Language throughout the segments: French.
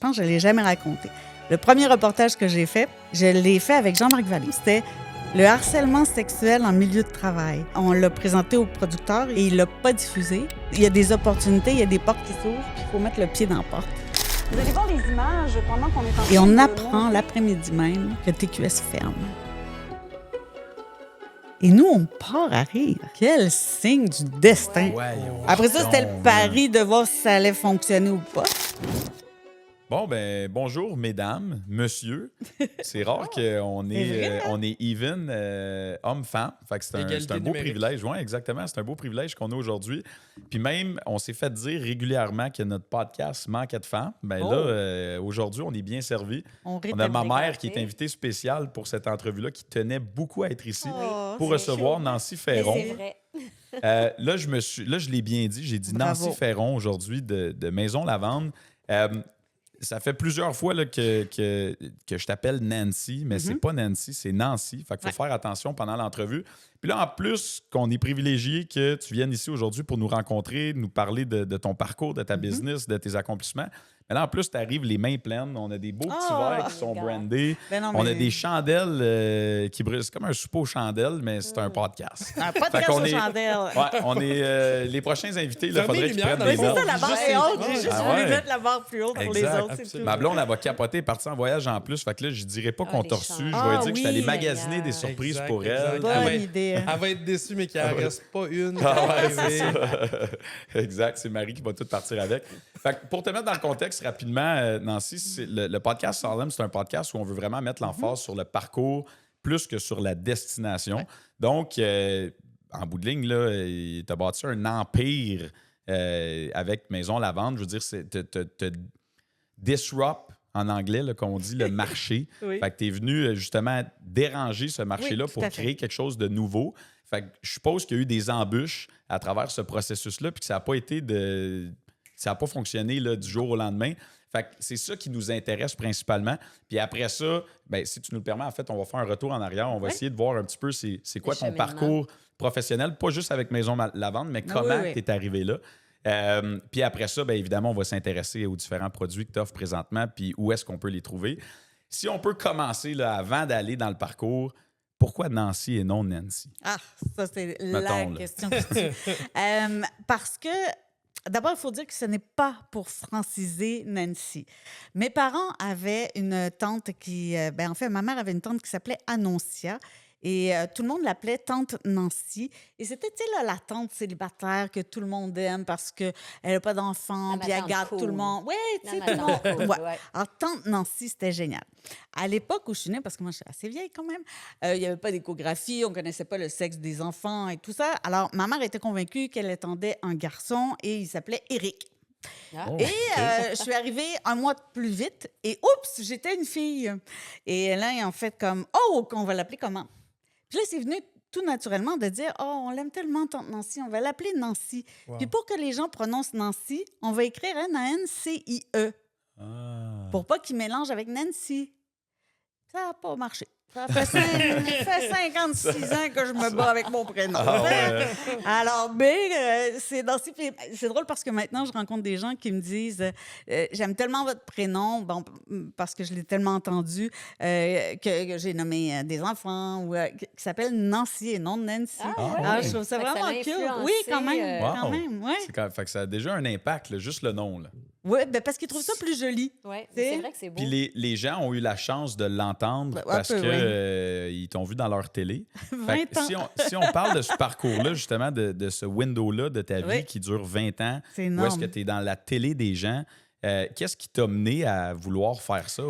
Je pense que je ne l'ai jamais raconté. Le premier reportage que j'ai fait, je l'ai fait avec Jean-Marc Vallée. C'était le harcèlement sexuel en milieu de travail. On l'a présenté au producteur et il ne l'a pas diffusé. Il y a des opportunités, il y a des portes qui s'ouvrent, puis il faut mettre le pied dans la porte. Vous allez voir les images pendant qu'on est en train Et on de apprend monter. l'après-midi même que TQS ferme. Et nous, on part à rire. Quel signe du destin! Après ça, c'était le pari de voir si ça allait fonctionner ou pas. Bon, ben, bonjour, mesdames, monsieur. C'est rare qu'on C'est vrai, est, on est even, homme-femme. Fait que c'est un Égalité beau numérique. privilège. Oui, exactement. C'est un beau privilège qu'on a aujourd'hui. Puis même, on s'est fait dire régulièrement que notre podcast manquait de femmes. Ben là, aujourd'hui, on est bien servi. On a ma mère qui est invitée spéciale pour cette entrevue-là, qui tenait beaucoup à être ici pour recevoir Nancy Ferron. C'est vrai. Là, je l'ai bien dit. J'ai dit Bravo. Nancy Ferron aujourd'hui de Maison Lavande. Ça fait plusieurs fois là, que je t'appelle Nancy, mais c'est pas Nancy, c'est Nancy. Fait qu'il faut faire attention pendant l'entrevue. Puis là, en plus, qu'on est privilégié que tu viennes ici aujourd'hui pour nous rencontrer, nous parler de ton parcours, de ta business, de tes accomplissements. Mais là, en plus, tu arrives les mains pleines. On a des beaux petits verres qui sont brandés. Ben non, On mais- a des chandelles qui brûlent. C'est comme un souper aux chandelles, mais c'est un podcast. Un podcast Fait qu'on aux est- chandelles. Ouais, on est les prochains invités, il Fermez faudrait les qu'ils lumières prennent dans des le C'est notes. ça, la barre Juste est haute. les- J'ai juste Ah voulu ouais. mettre la barre plus haute pour les Exact. autres. C'est tout. Absolument. Ma blonde, elle va capoter, partir en voyage en plus. Fait que là, je dirais pas qu'on les t'a reçu. Je chances. vais Ah dire que je suis allé oui, magasiner Seigneur. des surprises Exact, pour exact. elle. Bonne va être- idée. Elle va être déçue, mais qu'il en reste pas une. Ah ouais, qui va c'est arriver. ça. Exact, c'est Marie qui va tout partir avec. Fait que pour te mettre dans le contexte rapidement, Nancy, le podcast Salem, c'est un podcast où on veut vraiment mettre l'emphase sur le parcours plus que sur la destination. Donc, en bout de ligne, tu as bâti un empire avec Maison Lavande. Je veux dire, te disrupt en anglais, là, qu'on dit, le marché. Oui. Fait que tu es venu justement déranger ce marché-là Oui, tout pour à fait. créer quelque chose de nouveau. Fait que je suppose qu'il y a eu des embûches à travers ce processus-là, puis que ça n'a pas été ça n'a pas fonctionné là, du jour au lendemain. Fait que c'est ça qui nous intéresse principalement. Puis après ça, ben, si tu nous le permets, en fait, on va faire un retour en arrière. On va essayer de voir un petit peu c'est quoi Le ton cheminement. parcours professionnel, pas juste avec Maison Lavande, mais Ah comment oui, oui. tu es arrivé là. Puis après ça, bien évidemment, on va s'intéresser aux différents produits que tu offres présentement, puis où est-ce qu'on peut les trouver. Si on peut commencer là, avant d'aller dans le parcours, pourquoi Nancy et non Nancy? Ah, ça, c'est Mettons, la là. question que tu parce que, d'abord, il faut dire que ce n'est pas pour franciser Nancy. Mes parents avaient une tante qui... en fait, ma mère avait une tante qui s'appelait Annoncia. Et tout le monde l'appelait tante Nancy. Et c'était, tu sais, là, la tante célibataire que tout le monde aime parce qu'elle n'a pas d'enfants, La puis elle tante garde cool. tout le monde. Oui, tu sais, La tout le monde. tante cool, Ouais. ouais. Alors, tante Nancy, c'était génial. À l'époque où je suis née, parce que moi, je suis assez vieille quand même, il n'y avait pas d'échographie, on ne connaissait pas le sexe des enfants et tout ça. Alors, ma mère était convaincue qu'elle attendait un garçon et il s'appelait Éric. Ah. Oh, Et OK. je suis arrivée un mois de plus vite et oups, j'étais une fille. Et là, ils ont fait comme, oh, on va l'appeler comment? Puis là, c'est venu tout naturellement de dire, oh, on l'aime tellement, tante Nancy, on va l'appeler Nancy. Wow. Puis pour que les gens prononcent Nancy, on va écrire N-A-N-C-I-E Ah. pour pas qu'ils mélangent avec Nancy. Ça n'a pas marché. Ça fait 56 ans que je me bats avec mon prénom. Ah ouais. Alors, c'est Nancy. Puis c'est drôle parce que maintenant, je rencontre des gens qui me disent j'aime tellement votre prénom, bon, parce que je l'ai tellement entendu, que j'ai nommé des enfants, ou qui s'appellent Nancy et non Nancy. Ah, Je trouve ça Fait que ça vraiment l'a cute. influencé, Oui, quand même. Wow. Quand même, ouais. Fait que ça a déjà un impact, là, juste le nom. Là. Oui, parce qu'ils trouvent ça plus joli. Ouais, C'est- c'est vrai que c'est beau. Puis les gens ont eu la chance de l'entendre Ouais, un parce peu, que ils t'ont vu dans leur télé. Fait 20 que ans. si on parle de ce parcours-là, justement, de ce window-là de ta vie Oui. qui dure 20 ans, C'est où énorme. est-ce que tu es dans la télé des gens, qu'est-ce qui t'a mené à vouloir faire ça?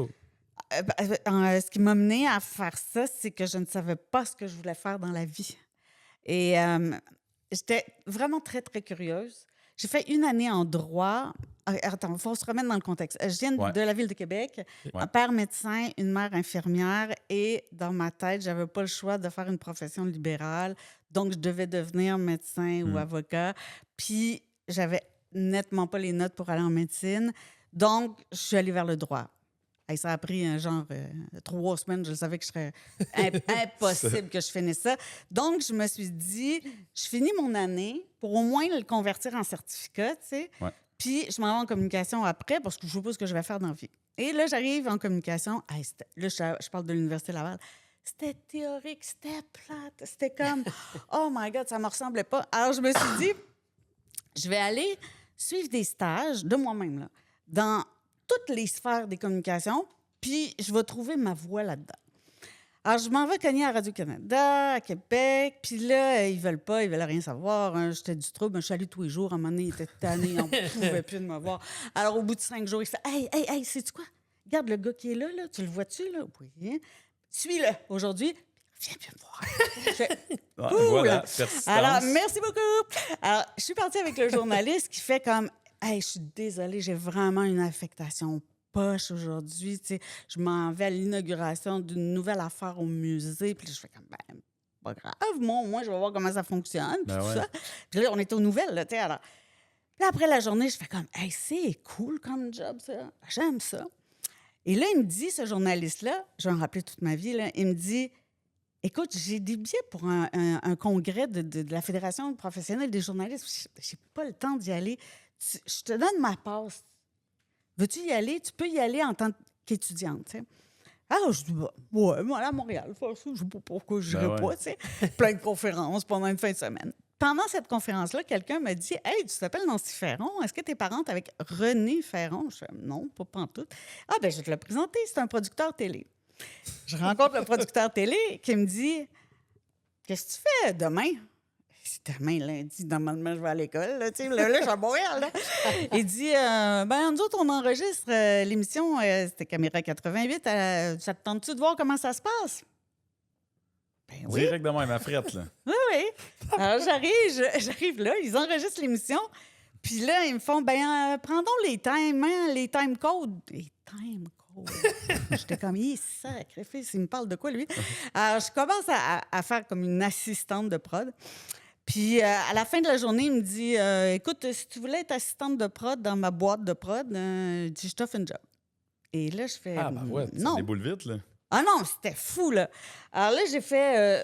Ce qui m'a mené à faire ça, c'est que je ne savais pas ce que je voulais faire dans la vie. Et j'étais vraiment très, très curieuse. J'ai fait une année en droit. Attends, il faut se remettre dans le contexte. Je viens Ouais. de la ville de Québec, Ouais. un père médecin, une mère infirmière, et dans ma tête, j'avais pas le choix de faire une profession libérale, donc je devais devenir médecin ou avocat. Puis j'avais nettement pas les notes pour aller en médecine, donc je suis allée vers le droit. Hey, ça a pris 3 semaines. Je savais que ce serait impossible que je finisse ça. Donc, je me suis dit, je finis mon année pour au moins le convertir en certificat, tu sais. Ouais. Puis je m'en vais en communication après parce que je ne sais pas ce que je vais faire dans la vie. Et là, j'arrive en communication. Hey, là, je parle de l'Université Laval. C'était théorique, c'était plate. C'était comme, oh my God, ça ne me ressemblait pas. Alors, je me suis dit, je vais aller suivre des stages de moi-même, là, dans toutes les sphères des communications, puis je vais trouver ma voie là-dedans. Alors, je m'en vais cogner à Radio-Canada, à Québec, puis là, ils veulent rien savoir. Hein. J'étais du trouble, je suis allée tous les jours. À un moment donné, ils étaient tannés, on ne pouvait plus de me voir. Alors, au bout de 5 jours, il fait « Hey, sais-tu quoi? Regarde le gars qui est là, tu le vois-tu, là? Oui. Suis-le aujourd'hui. Viens plus me voir. » Ouais, voilà, persistance. Alors, merci beaucoup. Alors, je suis partie avec le journaliste qui fait comme « Hey, je suis désolée, j'ai vraiment une affectation poche aujourd'hui. Tu sais, je m'en vais à l'inauguration d'une nouvelle affaire au musée. » Puis là, je fais comme « Ben, pas grave. Moi, je vais voir comment ça fonctionne. » Puis Ben tout ouais. ça. Puis là, on est aux nouvelles, là, tu sais. Alors, puis après la journée, je fais comme « Hey, c'est cool comme job, ça. J'aime ça. » Et là, il me dit, ce journaliste-là, je vais en rappeler toute ma vie, là, il me dit « Écoute, j'ai des billets pour un congrès de la Fédération professionnelle des journalistes. J'ai pas le temps d'y aller. Je te donne ma passe. Veux-tu y aller? Tu peux y aller en tant qu'étudiante. » Tu sais. Alors, je dis, bah, ouais, moi, à Montréal, je ne sais pas pourquoi je n'irais pas. Tu sais. Plein de conférences pendant une fin de semaine. Pendant cette conférence-là, quelqu'un m'a dit « Hey, tu t'appelles Nancy Ferron. Est-ce que tu es parente avec René Ferron? » Je fais « Non, pas pantoute. »« Ah, ben je vais te le présenter. C'est un producteur télé. » Je rencontre le producteur télé qui me dit « Qu'est-ce que tu fais demain? » C'est demain, lundi, normalement, je vais à l'école. Là, là, je suis à Montréal. Là. Il dit ben, nous autres, on enregistre l'émission, c'était Caméra 88. Ça te tente-tu de voir comment ça se passe? Ben oui. Direct de même, ma frette, là. Oui. Alors, j'arrive là, ils enregistrent l'émission. Puis là, ils me font prendons les time codes. Les time codes. J'étais comme, sacrifice, il me parle de quoi, lui? Alors, je commence à faire comme une assistante de prod. Puis, à la fin de la journée, il me dit écoute, si tu voulais être assistante de prod dans ma boîte de prod, je t'offre une job. Et là, je fais Ah, ben ouais, ça non. déboule vite, là. Ah non, c'était fou, là. Alors là, j'ai fait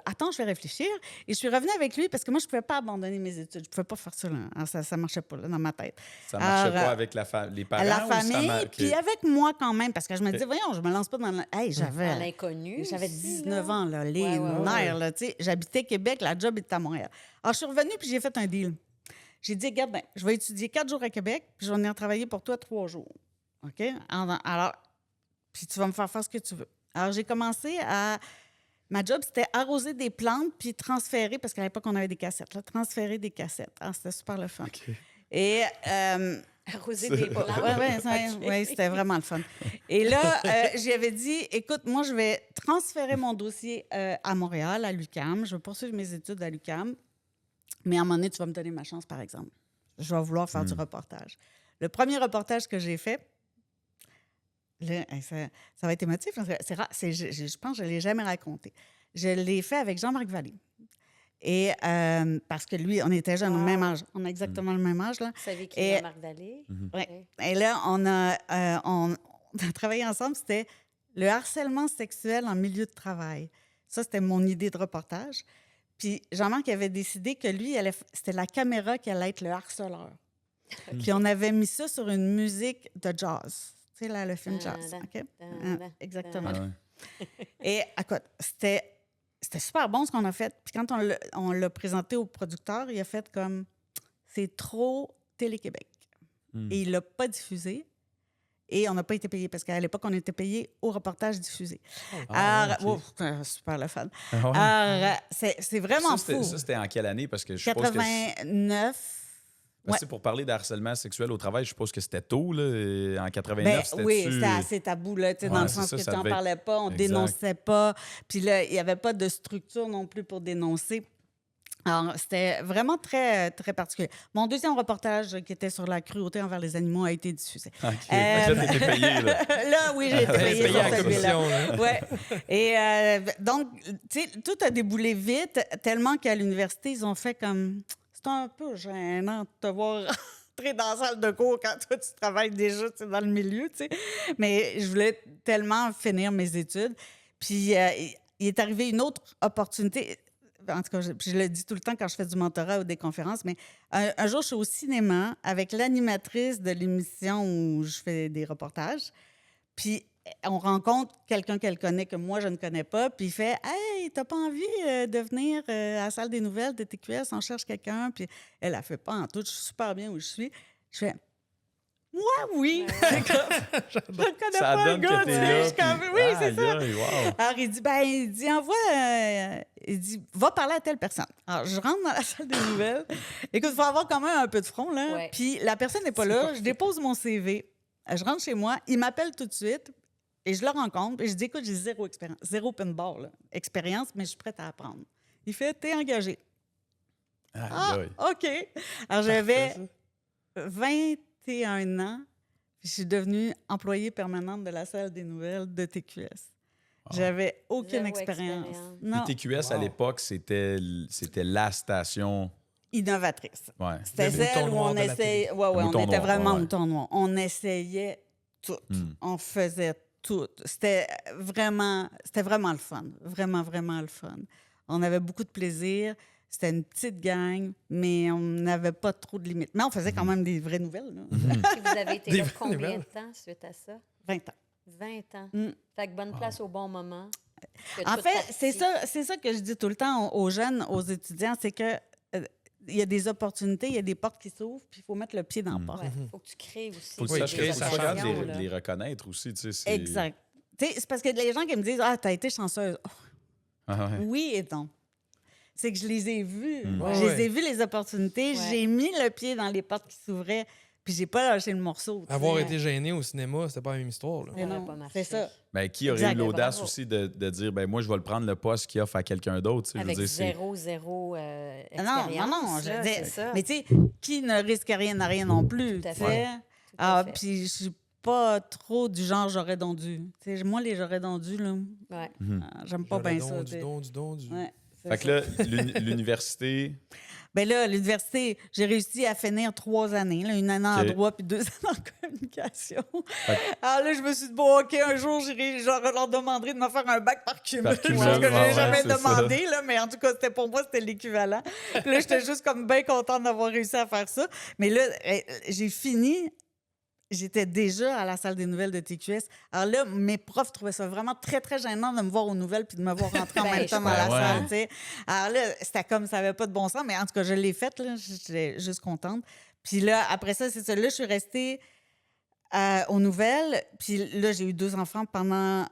attends, je vais réfléchir. Et je suis revenue avec lui parce que moi, je ne pouvais pas abandonner mes études. Je ne pouvais pas faire ça, là. Alors, ça ne marchait pas, là, dans ma tête. Ça marchait Alors, pas avec les parents? la ou ça famille, OK. puis avec moi quand même, parce que je me disais, voyons, je me lance pas dans Hey, Dans l'inconnu. J'avais aussi, 19 là. ans, là, les Ouais. nerfs, là, tu sais. J'habitais Québec, la job était à Montréal. Alors, je suis revenue, puis j'ai fait un deal. J'ai dit, regarde, je vais étudier 4 jours à Québec, puis je vais venir travailler pour toi 3 jours. OK? Alors, puis tu vas me faire ce que tu veux. Alors, j'ai commencé à... Ma job, c'était arroser des plantes puis transférer, parce qu'à l'époque, on avait des cassettes, là, transférer des cassettes. Ah, c'était super le fun. OK. Et... Arroser des plantes. Oui, c'était vraiment le fun. Et là, j'avais dit, écoute, moi, je vais transférer mon dossier à Montréal, à l'UQAM. Je vais poursuivre mes études à l'UQAM. Mais à un moment donné, tu vas me donner ma chance, par exemple. Je vais vouloir faire du reportage. Le premier reportage que j'ai fait, là, ça va être émotif. C'est rare, je pense que je ne l'ai jamais raconté. Je l'ai fait avec Jean-Marc Vallée. Et parce que lui, on était jeunes, au même âge. On a exactement le même âge. Là. Vous savez qui est Jean-Marc Vallée? Ouais. Et là, on a travaillé ensemble. C'était le harcèlement sexuel en milieu de travail. Ça, c'était mon idée de reportage. Puis Jean-Marc avait décidé que lui, c'était la caméra qui allait être le harceleur. Puis on avait mis ça sur une musique de jazz. Tu sais, là, le film jazz. OK? Exactement. Ah ouais. Et écoute, c'était super bon ce qu'on a fait. Puis quand on l'a présenté au producteur, il a fait comme c'est trop Télé-Québec. Et il l'a pas diffusé. Et on n'a pas été payé parce qu'à l'époque, on était payé au reportage diffusé. Alors, super le fun. Ah ouais. Alors, c'est vraiment Ça, fou. c'était en quelle année? Parce que je suppose que... 89. Parce que pour parler d'harcèlement sexuel au travail, je suppose que c'était tôt, là. En 89, c'était oui, c'était assez tabou, là, dans le sens que tu n'en parlais pas, on dénonçait pas. Puis là, il n'y avait pas de structure non plus pour dénoncer. Alors, c'était vraiment très, très particulier. Mon deuxième reportage, qui était sur la cruauté envers les animaux, a été diffusé. OK. Fait que là, t'étais payé, là. Là, oui, j'ai été payé Payé pour en celui-là. commission, là. Ouais. Et donc, tu sais, tout a déboulé vite, tellement qu'à l'université, ils ont fait comme... C'est un peu gênant de te voir rentrer dans la salle de cours quand toi, tu travailles déjà dans le milieu, tu sais. Mais je voulais tellement finir mes études. Puis, il est arrivé une autre opportunité. en tout cas, je le dis tout le temps quand je fais du mentorat ou des conférences, mais un jour, je suis au cinéma avec l'animatrice de l'émission où je fais des reportages. Puis on rencontre quelqu'un qu'elle connaît que moi, je ne connais pas. Puis il fait « Hey, t'as pas envie de venir à la salle des nouvelles de TQS? On cherche quelqu'un. » Puis elle a fait pas en tout. Je suis super bien où je suis. Je fais « Moi, oui. » Je ne connais Ça pas le donne gars. que Tu t'es sais, là. je suis comme, puis- oui, c'est Aïe, ça. aïe, wow. Alors, il dit, envoie, il dit, va parler à telle personne. Alors, je rentre dans la salle des nouvelles. Écoute, il faut avoir quand même un peu de front, là. Ouais. Puis la personne n'est pas là. Je dépose mon CV. Je rentre chez moi. Il m'appelle tout de suite. Et je le rencontre. Et je dis, écoute, j'ai zéro expérience. Zéro open bar, là. Expérience, mais je suis prête à apprendre. Il fait, t'es engagé. Aïe, Ah, aïe. OK. Alors, j'avais 21 ans. Puis je suis devenue employée permanente de la salle des nouvelles de TQS. J'avais aucune Zéro expérience. expérience. Non, Puis TQS, à l'époque, c'était la station. innovatrice. Ouais. C'était Le celle mouton où noir on de la essayait. Ouais, Le on mouton était noir, vraiment ouais. mouton noir. On essayait tout. On faisait tout. C'était vraiment le fun. Vraiment, vraiment le fun. On avait beaucoup de plaisir. C'était une petite gang, mais on n'avait pas trop de limites. Mais on faisait quand même des vraies nouvelles. Là. Puis vous avez été Des là vraies combien nouvelles. de temps suite à ça? 20 ans. 20 ans. Mm. Fait que bonne place au bon moment. Que En tout fait, parti. c'est ça que je dis tout le temps aux jeunes, aux étudiants, c'est que il y a des opportunités, il y a des portes qui s'ouvrent, puis il faut mettre le pied dans la porte. Ouais, faut que tu crées aussi. Faut que Oui, tu saches créer faut sa que tu saches passion, les, là. les reconnaître aussi. Tu sais, c'est- Exact. Tu sais, c'est parce que les gens qui me disent « Ah, t'as été chanceuse. Ah ouais. Oui et non. C'est que je les ai vus. Je Ouais, les ouais. ai vus, les opportunités. Ouais. J'ai mis le pied dans les portes qui s'ouvraient, puis j'ai pas lâché le morceau. tu Avoir sais. été gêné au cinéma, c'était pas la même histoire. Là. Mais Ça aurait non, pas marché. c'est ça. Ben, qui aurait Exact. eu l'audace Bravo. aussi de dire ben moi, je vais le prendre le poste qu'il offre à quelqu'un d'autre. tu sais, je veux Avec dire, c'est- zéro Non, expérience. je là, dis- c'est ça. Mais tu sais, qui ne risque rien n'a rien non plus. Tout à tu fait. sais. Tout à fait. Puis je suis pas trop du genre j'aurais donc dû. Tu sais, moi, les j'aurais donc dû, là, Ouais. j'aime pas bien ça. Du tu sais. don. Ouais, c'est Fait que ça. là, l'université, Ben là, à l'université, j'ai réussi à finir 3 années, là, une année en OK. droit puis 2 années en communication. Alors là, je me suis dit, bon, OK, un jour, je leur demanderai de me faire un bac par cumul. Par cumul, Chose que je ouais, n'ai jamais c'est ça. demandé, là, mais en tout cas, c'était pour moi, c'était l'équivalent. Puis là, j'étais juste comme bien contente d'avoir réussi à faire ça. Mais là, j'ai fini. J'étais déjà à la salle des nouvelles de TQS. Alors là, mes profs trouvaient ça vraiment très, très gênant de me voir aux nouvelles puis de me voir rentrer en Ben, même temps je dans la comprends. salle, Ouais. tu sais. Alors là, c'était comme ça n'avait pas de bon sens, mais en tout cas, je l'ai faite, là. J'étais juste contente. Puis là, après ça, c'est ça. Là, je suis restée aux nouvelles. Puis là, j'ai eu 2 enfants pendant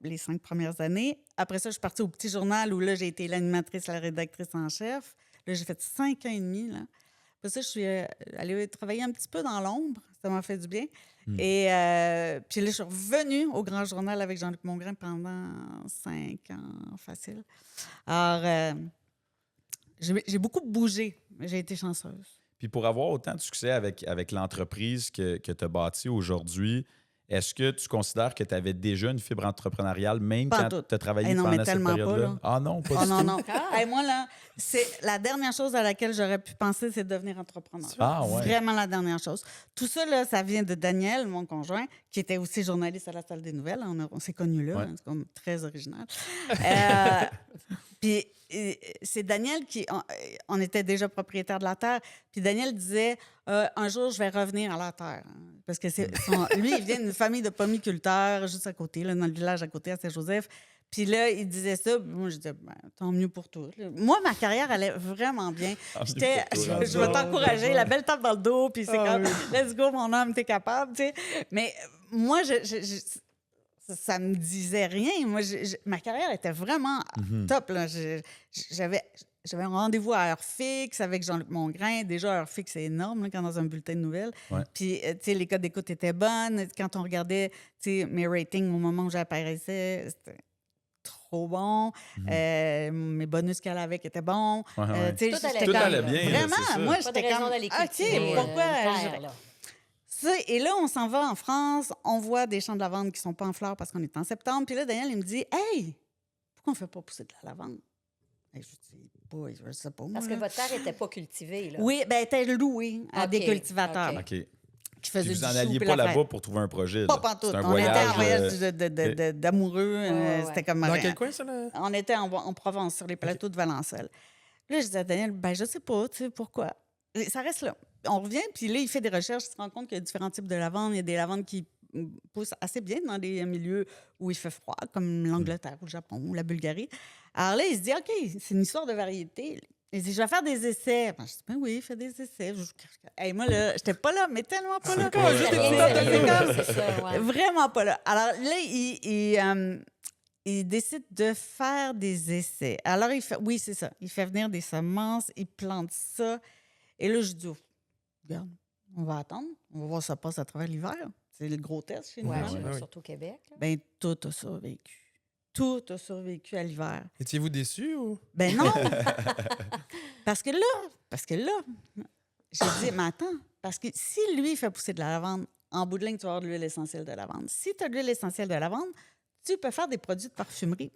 les 5 premières années. Après ça, je suis partie au Petit Journal où là, j'ai été l'animatrice, la rédactrice en chef. Là, j'ai fait 5 ans et demi, là. Après ça, je suis allée travailler un petit peu dans l'ombre. Ça m'a fait du bien. Et puis là, je suis revenue au Grand Journal avec Jean-Luc Mongrain pendant 5 ans, facile. Alors, j'ai beaucoup bougé. J'ai été chanceuse. puis pour avoir autant de succès avec l'entreprise que tu as bâtie aujourd'hui, est-ce que tu considères que tu avais déjà une fibre entrepreneuriale, même Pas en quand tout. tu as travaillé Eh non, pendant mais cette tellement pas, période-là? là. Ah non, pas Oh du non, tout. non. Hey, moi, là, c'est la dernière chose à laquelle j'aurais pu penser, c'est de devenir entrepreneur. Ah, ouais. Vraiment la dernière chose. Tout ça, là, ça vient de Daniel, mon conjoint, qui était aussi journaliste à la Salle des Nouvelles. On s'est connus là. Ouais. C'est comme très original. Puis c'est Daniel qui... On était déjà propriétaire de la terre. Puis Daniel disait, un jour, je vais revenir à la terre. Parce que lui, il vient d'une famille de pommiculteurs juste à côté, là, dans le village à côté, à Saint-Joseph. Puis là, il disait ça. Puis moi, je disais, ben, tant mieux pour toi. Moi, ma carrière allait vraiment bien. Tant mieux J'étais, pour toi, je vais t'encourager, la belle tape dans le dos, puis c'est comme, let's go, mon homme, t'es capable, tu sais. Mais moi, ça me disait rien. Moi, ma carrière était vraiment top, là. J'avais un rendez-vous à heure fixe avec Jean-Luc Mongrain. Déjà, heure fixe, c'est énorme là, quand dans un bulletin de nouvelles. Ouais. Puis, tu sais, les codes d'écoute étaient bonnes. Quand on regardait, tu sais, mes ratings au moment où j'apparaissais, c'était trop bon. Mes bonus qu'elle avait qui étaient bons. Ouais, ouais. Tu sais, Tout allait j'étais bien. comme- Tout allait bien, là, Vraiment, c'est ça. moi, Pas de j'étais raison comme... d'aller OK, cultiver, pourquoi... terre, là. Ça, et là, on s'en va en France, on voit des champs de lavande qui sont pas en fleurs parce qu'on est en septembre. Puis là, Daniel, il me dit, « Hey, pourquoi on fait pas pousser de la lavande? » Et je dis, « Boy, je sais pas, moi. » Parce que votre terre n'était pas cultivée. Là. Oui, bien, elle était louée à OK, des cultivateurs. OK. OK. qui faisait Puis du vous en chou, alliez puis pas l'affaire. là-bas pour trouver un projet. Pas là. pantoute. C'est un On était en voyage. voyage d'amoureux. ouais. C'était comme... Dans quel coin, ça, là? On était en Provence, sur les plateaux de Valençol. Là, je disais à Daniel, ben je sais pas, tu sais, pourquoi. Et ça reste là. On revient, puis là, il fait des recherches, il se rend compte qu'il y a différents types de lavandes. Il y a des lavandes qui poussent assez bien dans des milieux où il fait froid, comme l'Angleterre ou le Japon ou la Bulgarie. Alors là, il se dit, OK, c'est une histoire de variété. Il dit, je vais faire des essais. Ben, je dis, ben oui, fais des essais. Hey, moi, là, j'étais pas là, mais tellement pas là. C'est ça, ouais. Vraiment pas là. Alors là, il décide de faire des essais. Alors, oui, c'est ça. Il fait venir des semences, il plante ça. Et là, je dis, oh, regarde, on va attendre. On va voir si ça passe à travers l'hiver. C'est le gros test chez nous. Ouais, hein? oui. surtout au Québec. Là. Ben, tout a survécu. Tout a survécu à l'hiver. Étiez-vous déçus ou? Ben non! parce que là, j'ai dit, mais attends, parce que si lui fait pousser de la lavande, en bout de ligne, tu vas avoir de l'huile essentielle de lavande. Si tu as de l'huile essentielle de lavande, tu peux faire des produits de parfumerie.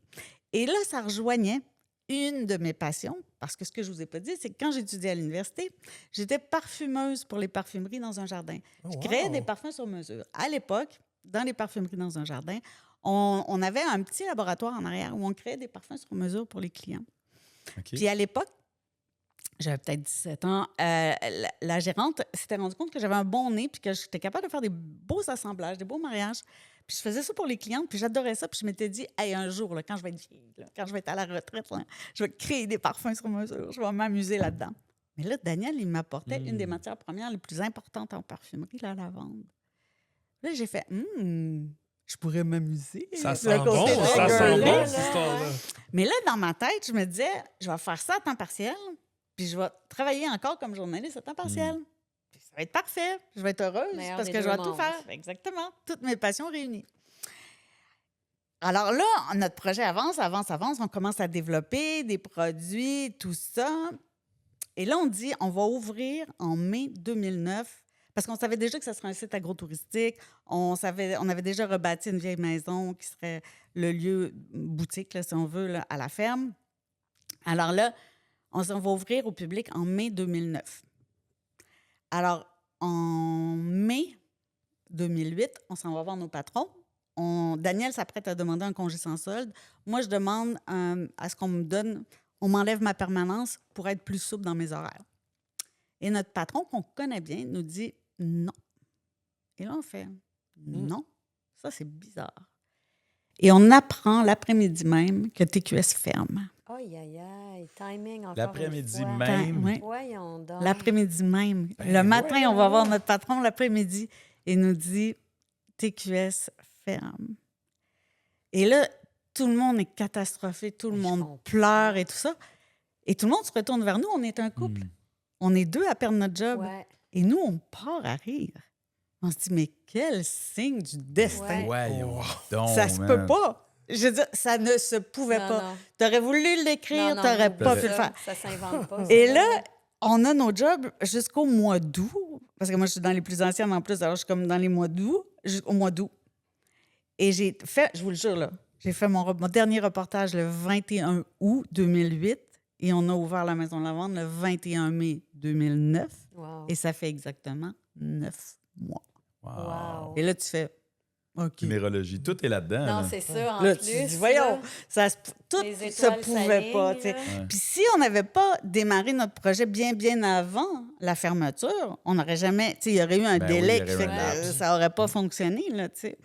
Et là, ça rejoignait une de mes passions, parce que ce que je vous ai pas dit, c'est que quand j'étudiais à l'université, j'étais parfumeuse pour les parfumeries dans un jardin. Oh, Je créais wow. des parfums sur mesure. À l'époque, dans les parfumeries dans un jardin, on avait un petit laboratoire en arrière où on créait des parfums sur mesure pour les clients. OK. Puis à l'époque, j'avais peut-être 17 ans, la gérante s'était rendue compte que j'avais un bon nez puis que j'étais capable de faire des beaux assemblages, des beaux mariages. Puis je faisais ça pour les clientes, puis j'adorais ça. Puis je m'étais dit, hey, un jour, là, quand je vais être vieille, là, quand je vais être à la retraite, là, je vais créer des parfums sur mesure. Je vais m'amuser là-dedans. Mais là, Daniel, il m'apportait une des matières premières les plus importantes en parfumerie, la lavande. Là, j'ai fait, je pourrais m'amuser. Ça Le sent côté bon, de ça sent girly. bon, cette histoire-là. Mais là, dans ma tête, je me disais, je vais faire ça à temps partiel, puis je vais travailler encore comme journaliste à temps partiel. Puis ça va être parfait. Je vais être heureuse Meilleur parce des que je deux vais tout mondes. faire. Exactement. Toutes mes passions réunies. Alors là, notre projet avance. On commence à développer des produits, tout ça. Et là, on dit, on va ouvrir en mai 2009 parce qu'on savait déjà que ça serait un site agrotouristique. On avait déjà rebâti une vieille maison qui serait le lieu boutique, là, si on veut, là, à la ferme. Alors là, on va ouvrir au public en mai 2009. Alors, en mai 2008, on s'en va voir nos patrons. Daniel s'apprête à demander un congé sans solde. Moi, je demande à ce qu'on me donne, on m'enlève ma permanence pour être plus souple dans mes horaires. Et notre patron, qu'on connaît bien, nous dit non. Et là, on fait non. Ça, c'est bizarre. Et on apprend l'après-midi même que TQS ferme. Aïe, aïe, aïe. Timing encore L'après-midi une fois. même. Ouais. Voyons donc. L'après-midi même. Ben Le matin, voyons. on va voir notre patron l'après-midi et nous dit TQS ferme. Et là, tout le monde est catastrophé, tout le Je monde comprends. pleure et tout ça. Et tout le monde se retourne vers nous. On est un couple. On est deux à perdre notre job. Ouais. Et nous, on part à rire. On se dit, mais quel signe du destin. Ouais. Voyons donc, Ça se man. peut pas. Je veux dire, ça ne se pouvait Non, pas. non. T'aurais voulu l'écrire, Non, t'aurais oublie pas ça. pu le faire. Ça s'invente pas. Et ça. là, on a nos jobs jusqu'au mois d'août. Parce que moi, je suis dans les plus anciennes en plus. Alors, je suis comme dans les mois d'août, jusqu'au mois d'août. Et j'ai fait, je vous le jure, là, j'ai fait mon dernier reportage le 21 août 2008 et on a ouvert la Maison de la Vente le 21 mai 2009. Wow. Et ça fait exactement 9 mois. Wow. Et là, tu fais, OK. Numérologie, tout est là-dedans. Non, là. c'est ça, en Là, plus. tu te dis, voyons, tout Les se étoiles pouvait pas. s'alignent, tu sais. là. Puis si on n'avait pas démarré notre projet bien avant la fermeture, on n'aurait jamais... Tu sais, il y aurait eu un Ben oui, délai il y qui aurait fait eu un que laps. ça n'aurait pas fonctionné, là, tu sais.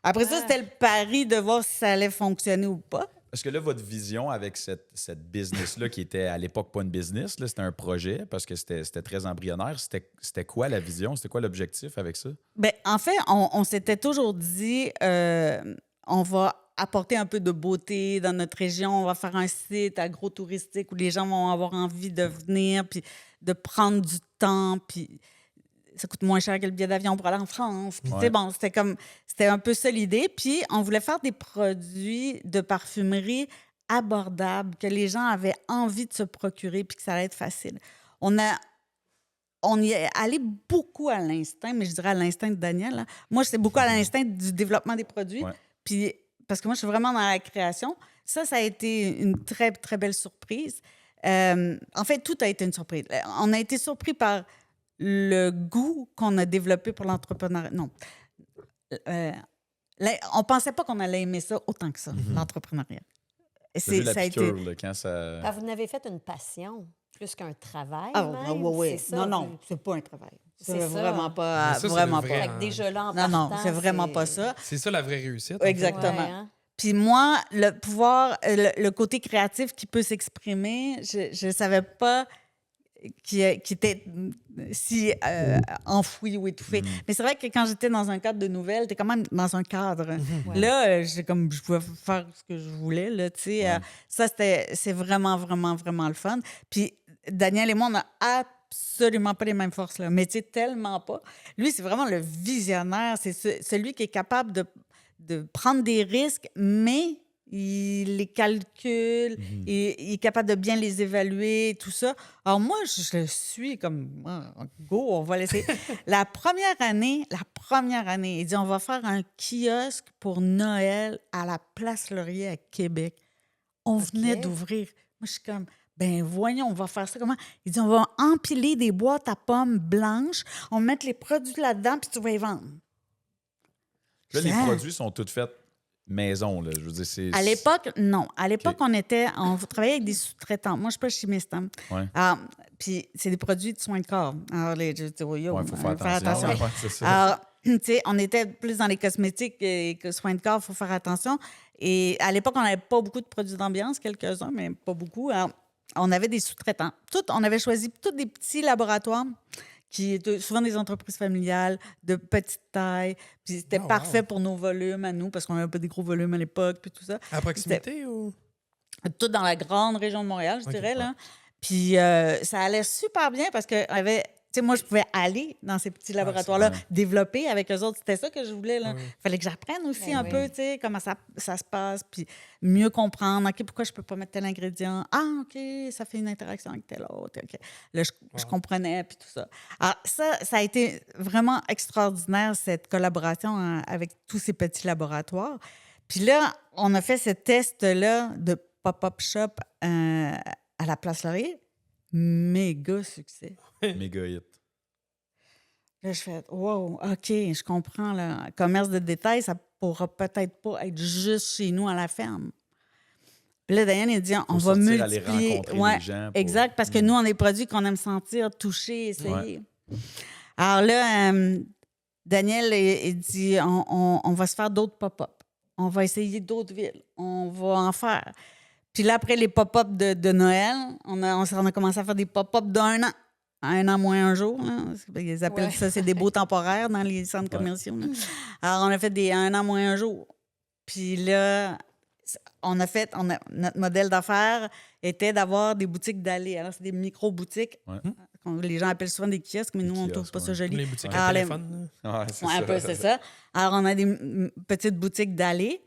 Après ça, Ah. c'était le pari de voir si ça allait fonctionner ou pas. Parce que là, votre vision avec cette business-là, qui était à l'époque pas une business, là, c'était un projet, parce que c'était très embryonnaire. C'était quoi la vision? C'était quoi l'objectif avec ça? Bien, en fait, on s'était toujours dit, on va apporter un peu de beauté dans notre région, on va faire un site agro-touristique où les gens vont avoir envie de venir, puis de prendre du temps, puis ça coûte moins cher que le billet d'avion pour aller en France. Puis, tu sais, Ouais. bon, c'était un peu ça l'idée. Puis, on voulait faire des produits de parfumerie abordables, que les gens avaient envie de se procurer, puis que ça allait être facile. On y est allé beaucoup à l'instinct, mais je dirais à l'instinct de Daniel. Hein. Moi, c'est beaucoup à l'instinct du développement des produits. Ouais. Puis, parce que moi, je suis vraiment dans la création. Ça a été une très, très belle surprise. En fait, tout a été une surprise. On a été surpris par le goût qu'on a développé pour l'entrepreneuriat. Non. On pensait pas qu'on allait aimer ça autant que ça, l'entrepreneuriat. J'ai vu la Ça a été... piqûre, là, quand ça... Ah, vous n'avez fait une passion plus qu'un travail. Ah, même. oui. C'est ça, Non, non, vous- c'est pas un travail. C'est C'est ça. vraiment Mais pas. ça, c'est Vraiment le pas. vrai, Fait que déjà là, en Non, non, partant, c'est vraiment pas ça. C'est ça la vraie réussite. Exactement. Ouais, hein? Puis moi, le pouvoir, le côté créatif qui peut s'exprimer, je ne savais pas qui était si enfoui ou étouffé. Mais c'est vrai que quand j'étais dans un cadre de nouvelles, t'es quand même dans un cadre. Ouais. Là, je pouvais faire ce que je voulais. Là, tu sais. Ça, c'est vraiment, vraiment, vraiment le fun. Puis Daniel et moi, on n'a absolument pas les mêmes forces. Là. Mais tu sais, tellement pas. Lui, c'est vraiment le visionnaire. C'est celui qui est capable de prendre des risques, mais il les calcule, il est capable de bien les évaluer, tout ça. Alors moi, je le suis comme, go, on va laisser. La première année, il dit, on va faire un kiosque pour Noël à la Place Laurier à Québec. On venait d'ouvrir. Moi, je suis comme, ben voyons, on va faire ça comment? Il dit, on va empiler des boîtes à pommes blanches, on va mettre les produits là-dedans, puis tu vas les vendre. Là, les Ah. produits sont tous faits maison, là. Je veux dire, c'est... À l'époque, non. À l'époque, OK. on travaillait avec des sous-traitants. Moi, je suis pas chimiste. Hein. Ouais. Puis, c'est des produits de soins de corps. Alors, je dis, oui, Ouais, faut faire attention. Ouais, c'est ça. Alors, tu sais, on était plus dans les cosmétiques que soins de corps, il faut faire attention. Et à l'époque, on n'avait pas beaucoup de produits d'ambiance, quelques-uns, mais pas beaucoup. Alors, on avait des sous-traitants. On avait choisi tous des petits laboratoires qui étaient souvent des entreprises familiales de petite taille. Puis c'était parfait pour nos volumes à nous, parce qu'on n'avait pas des gros volumes à l'époque, puis tout ça. À proximité ou? Tout dans la grande région de Montréal, je dirais. Là. Puis ça allait super bien parce que moi, je pouvais aller dans ces petits laboratoires-là, développer avec eux autres. C'était ça que je voulais. Il fallait que j'apprenne aussi un peu, tu sais, comment ça se passe, puis mieux comprendre. OK, pourquoi je peux pas mettre tel ingrédient? Ah, OK, ça fait une interaction avec tel autre. OK. Là, je comprenais, puis tout ça. Alors, ça a été vraiment extraordinaire, cette collaboration avec tous ces petits laboratoires. Puis là, on a fait ce test-là de pop-up shop à la Place Laurier. Méga succès. Méga hit. Là, je fais, wow, OK, je comprends. Là. Commerce de détail, ça pourra peut-être pas être juste chez nous à la ferme. Puis là, Diane, il dit, on va sortir, aller multiplier. rencontrer les gens pour- Exact, parce que nous, on a des produits qu'on aime sentir, toucher, essayer. Alors là, Daniel, il dit, on va se faire d'autres pop-up. On va essayer d'autres villes. On va en faire. Puis là, après les pop-up de Noël, on a commencé à faire des pop-up d'un an. Un an moins un jour. Là. Ils appellent ça, c'est des beaux temporaires dans les centres commerciaux. Là. Alors, on a fait des un an moins un jour. Puis là, notre modèle d'affaires était d'avoir des boutiques d'allées. Alors, c'est des micro-boutiques. Ouais. Les gens appellent souvent des kiosques, mais nous, on ne trouve kiosques, pas ça ouais. joli. Les boutiques Alors, à les- téléphone. là. Ouais, c'est Ouais, ça. un peu, c'est ça. Alors, on a des petites boutiques d'allées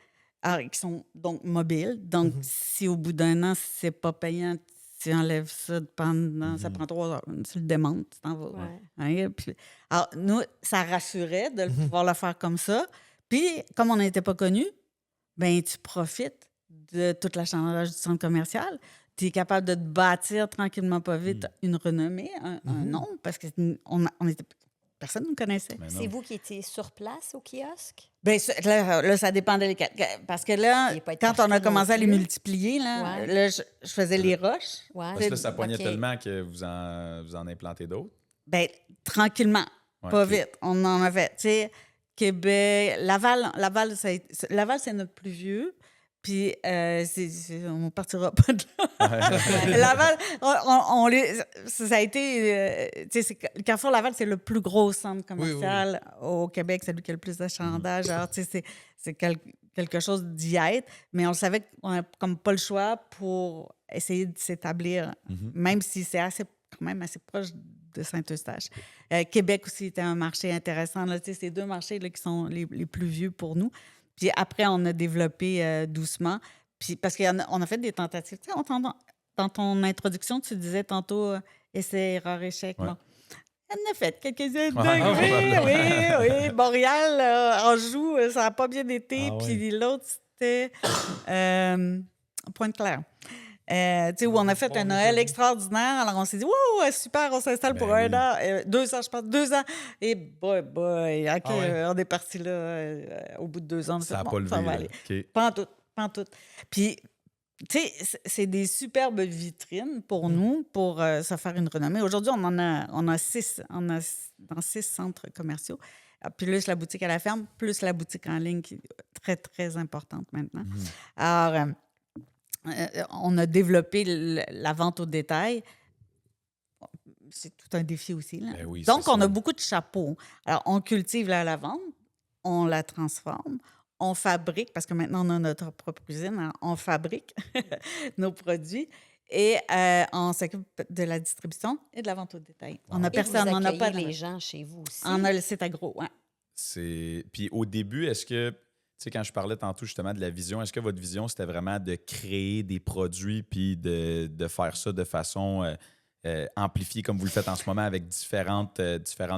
qui sont donc mobiles. Donc, si au bout d'un an, c'est pas payant, tu enlèves ça pendant... Ça prend 3 heures. Tu le démontes, tu t'en vas. Ouais. Hein, puis- alors, nous, ça rassurait de pouvoir le faire comme ça. Puis, comme on n'était pas connus, ben tu profites de toute l'achalandage du centre commercial. Tu es capable de te bâtir tranquillement, pas vite, une renommée, un nom, parce que personne ne nous connaissait. Mais non. C'est vous qui étiez sur place au kiosque? Bien, là, ça dépendait des parce que là, Il est pas été quand on a acheté commencé non à les plus. multiplier, là, Ouais. là, je faisais les roches. Ouais. Parce que là, ça poignait OK. tellement que vous en implantez d'autres. Bien, tranquillement, Ouais, pas OK. vite. On en a fait, tu sais, Québec, Laval, c'est notre plus vieux. Puis, on ne partira pas de là. Laval, ça a été... tu sais, Carrefour Laval, c'est le plus gros centre commercial au Québec. C'est lui qui a le plus d'achalandage. Alors, tu sais, c'est quelque chose d'y être. Mais on le savait qu'on n'a comme pas le choix pour essayer de s'établir, même si c'est quand même assez proche de Saint-Eustache. Québec aussi était un marché intéressant. Là, tu sais, c'est 2 marchés là, qui sont les plus vieux pour nous. Puis après, on a développé doucement. Puis parce qu'on a fait des tentatives. Tu sais, dans ton introduction, tu disais tantôt essai, erreur, échec. Ouais. Bon. On en a fait quelques-uns. Ouais. Oui. Montréal, Anjou, ça n'a pas bien été. Ah ouais. Puis l'autre, c'était Pointe-Claire. Tu sais, où on a fait Bon, un mais Noël j'avoue. extraordinaire. Alors, on s'est dit, wow, super, on s'installe Ben pour un oui. an. 2 ans, je pense, 2 ans. Et boy, OK, Ah ouais? on est parti là, au bout de 2 ans. On a Ça fait, n'a bon, pas levé. ça va Là. aller. OK. Pas en tout. Puis, tu sais, c'est des superbes vitrines pour nous, pour se faire une renommée. Aujourd'hui, on a 6, dans 6 centres commerciaux. Plus la boutique à la ferme, plus la boutique en ligne qui est très, très importante maintenant. Alors, on a développé la vente au détail. C'est tout un défi aussi. Là. Ben oui, Donc, c'est on a sûr. beaucoup de chapeaux. Alors, on cultive la lavande, on la transforme, on fabrique, parce que maintenant, on a notre propre usine, hein, on fabrique nos produits et on s'occupe de la distribution et de la vente au détail. On a Et personne, vous on n'a pas accueillez de... les gens chez vous aussi. On a le site agro, ouais. Puis au début, est-ce que, tu sais, quand je parlais tantôt justement de la vision, est-ce que votre vision, c'était vraiment de créer des produits puis de faire ça de façon amplifiée comme vous le faites en ce moment avec différentes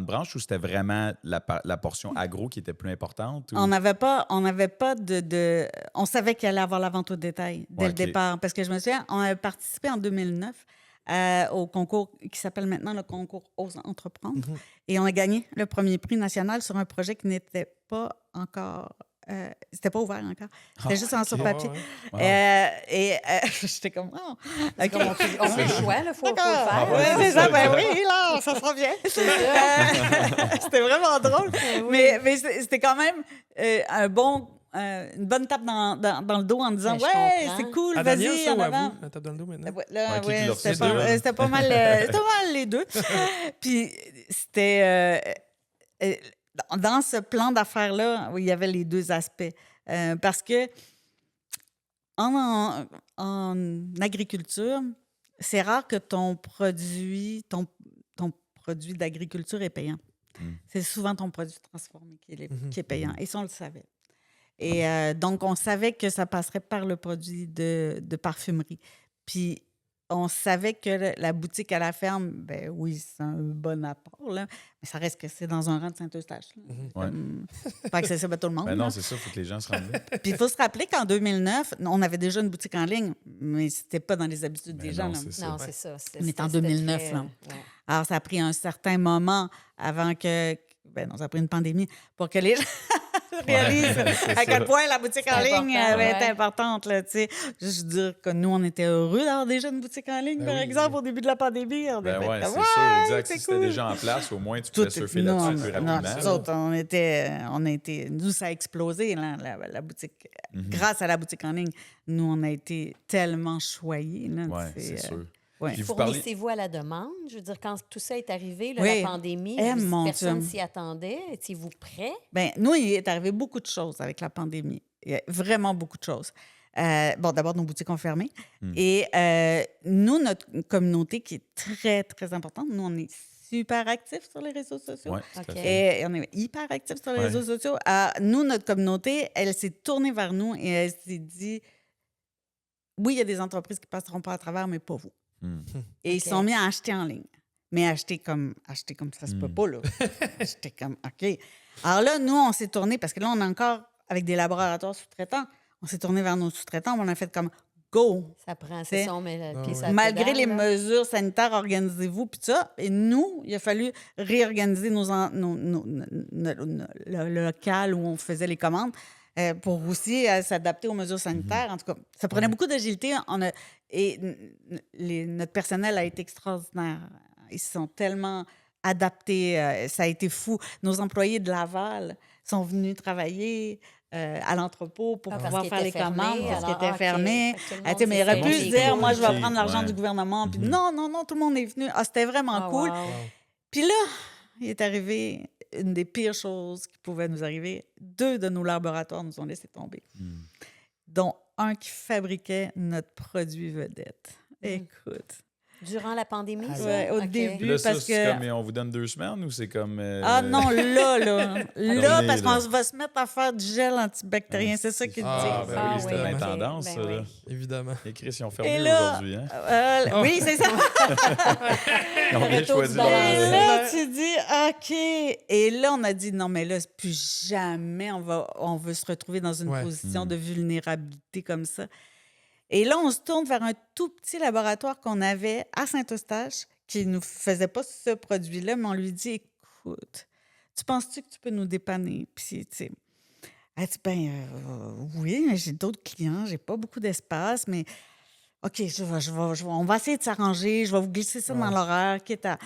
branches ou c'était vraiment la portion agro qui était plus importante? Ou... On n'avait pas de... On savait qu'il allait avoir la vente au détail dès Ouais, le OK. départ. Parce que je me souviens, on avait participé en 2009 au concours qui s'appelle maintenant le concours Ose entreprendre. Et on a gagné le premier prix national sur un projet qui n'était pas encore... c'était pas ouvert encore. C'était juste en sur papier. J'étais comme... Oh, C'est OK. comme on fait le choix, il faut le D'accord. faire. Ouais, c'est ça. Ben oui, là, ça sera bien. C'était vraiment drôle. Mais c'était quand même une bonne tape dans le dos en disant Ben, je ouais, comprends. c'est cool, À Daniel, vas-y, ça, en ou à avant. vous? La tape dans le dos maintenant? Ouais, là, Ouais, qui ouais, l'a c'était fait, pas, deux? c'était pas mal les deux. Puis c'était dans ce plan d'affaires-là où il y avait les deux aspects. Parce que en agriculture, c'est rare que ton produit d'agriculture est payant. C'est souvent ton produit transformé qui est payant. Et ça, on le savait. Et donc, on savait que ça passerait par le produit de parfumerie. Puis, on savait que la boutique à la ferme, ben oui, c'est un bon apport, là, mais ça reste que c'est dans un rang de Saint-Eustache. Ouais. Pas accessible à tout le monde. Ben non, là. c'est ça, il faut que les gens se rendent là. Puis il faut se rappeler qu'en 2009, on avait déjà une boutique en ligne, mais c'était pas dans les habitudes Ben des gens. non, là. c'est ça. Non, c'est ça. On est en 2009, là. Alors, ça a pris un certain moment avant que... Ben non, ça a pris une pandémie pour que les gens réalisent c'est à quel ça. point la boutique en C'est ligne important, avait été ouais. importante. Là, tu sais. Juste dire que nous, on était heureux d'avoir déjà une boutique en ligne, Ben par oui, exemple, oui. au début de la pandémie. On Ben était ouais, comme, c'est sûr, exact. c'est Si c'était cool. déjà en place, au moins, tu Tout pouvais surfer là-dessus plus non, rapidement. nous autres, on a été, nous, ça a explosé, là, la boutique. Grâce à la boutique en ligne, nous, on a été tellement choyés. Là, Oui, c'est sûr. ouais. Puis vous parlez... Fournissez-vous à la demande? Je veux dire, quand tout ça est arrivé, là, Oui. la pandémie, Mon personne Dieu. s'y attendait. Étiez-vous prêts? Bien, nous, il est arrivé beaucoup de choses avec la pandémie. Il y a vraiment beaucoup de choses. Bon, d'abord, nos boutiques ont fermé. Et nous, notre communauté qui est très, très importante, nous, on est super actifs sur les réseaux sociaux. Ouais, tout à OK. fait. Et on est hyper actifs sur les Ouais. réseaux sociaux. Nous, notre communauté, elle s'est tournée vers nous et elle s'est dit, oui, il y a des entreprises qui ne passeront pas à travers, mais pas vous. Et ils OK. se sont mis à acheter en ligne. Mais acheter comme ça se peut pas, là. Acheter comme, OK. Alors là, nous, on s'est tourné, parce que là, on est encore avec des laboratoires sous-traitants. On s'est tourné vers nos sous-traitants, on a fait comme, go! Ça prend, C'est- c'est ça, on met le pied sur la Malgré pédale, les là. mesures sanitaires, organisez-vous, puis tout ça. Et nous, il a fallu réorganiser le local où on faisait les commandes pour aussi s'adapter aux mesures sanitaires. En tout cas, ça prenait beaucoup d'agilité. Notre personnel a été extraordinaire. Ils se sont tellement adaptés. Ça a été fou. Nos employés de Laval sont venus travailler à l'entrepôt pour Parce pouvoir qu'il faire les était fermé, commandes parce qu'il alors, était OK. fermé. Fait que tout le Ah, monde tu sais, mais il s'est aurait pu fait se des dire, cours. moi, je vais OK, prendre l'argent ouais. du gouvernement. Puis non, tout le monde est venu. Ah, c'était vraiment Ah, cool. wow. Puis là, il est arrivé une des pires choses qui pouvaient nous arriver. 2 de nos laboratoires nous ont laissé tomber, dont un qui fabriquait notre produit vedette. Écoute. Durant la pandémie, ça? Ouais, au OK. début. Puis là, ça, parce c'est que- comme, on vous donne 2 semaines ou c'est comme... Ah non, là, Tourner, parce là. qu'on va se mettre à faire du gel antibactérien. C'est ça qu'ils Ah, disent. ben oui, oui, c'était ben la OK. tendance, Ben ça. oui. Là. Évidemment. Et Chris, ils ont Et fermé là, aujourd'hui, hein? oui, c'est ça. Ils ont bien retour choisi du leur... ballon. Et là, tu dis, OK. Et là, on a dit, non, mais là, plus jamais on veut se retrouver dans une Ouais. position de vulnérabilité comme ça. Et là, on se tourne vers un tout petit laboratoire qu'on avait à Saint-Eustache qui ne nous faisait pas ce produit-là, mais on lui dit, écoute, tu penses-tu que tu peux nous dépanner? Puis, tu sais, elle dit, ben oui, mais j'ai d'autres clients, j'ai pas beaucoup d'espace, mais OK, on va essayer de s'arranger, je vais vous glisser ça dans l'horaire, quitte à...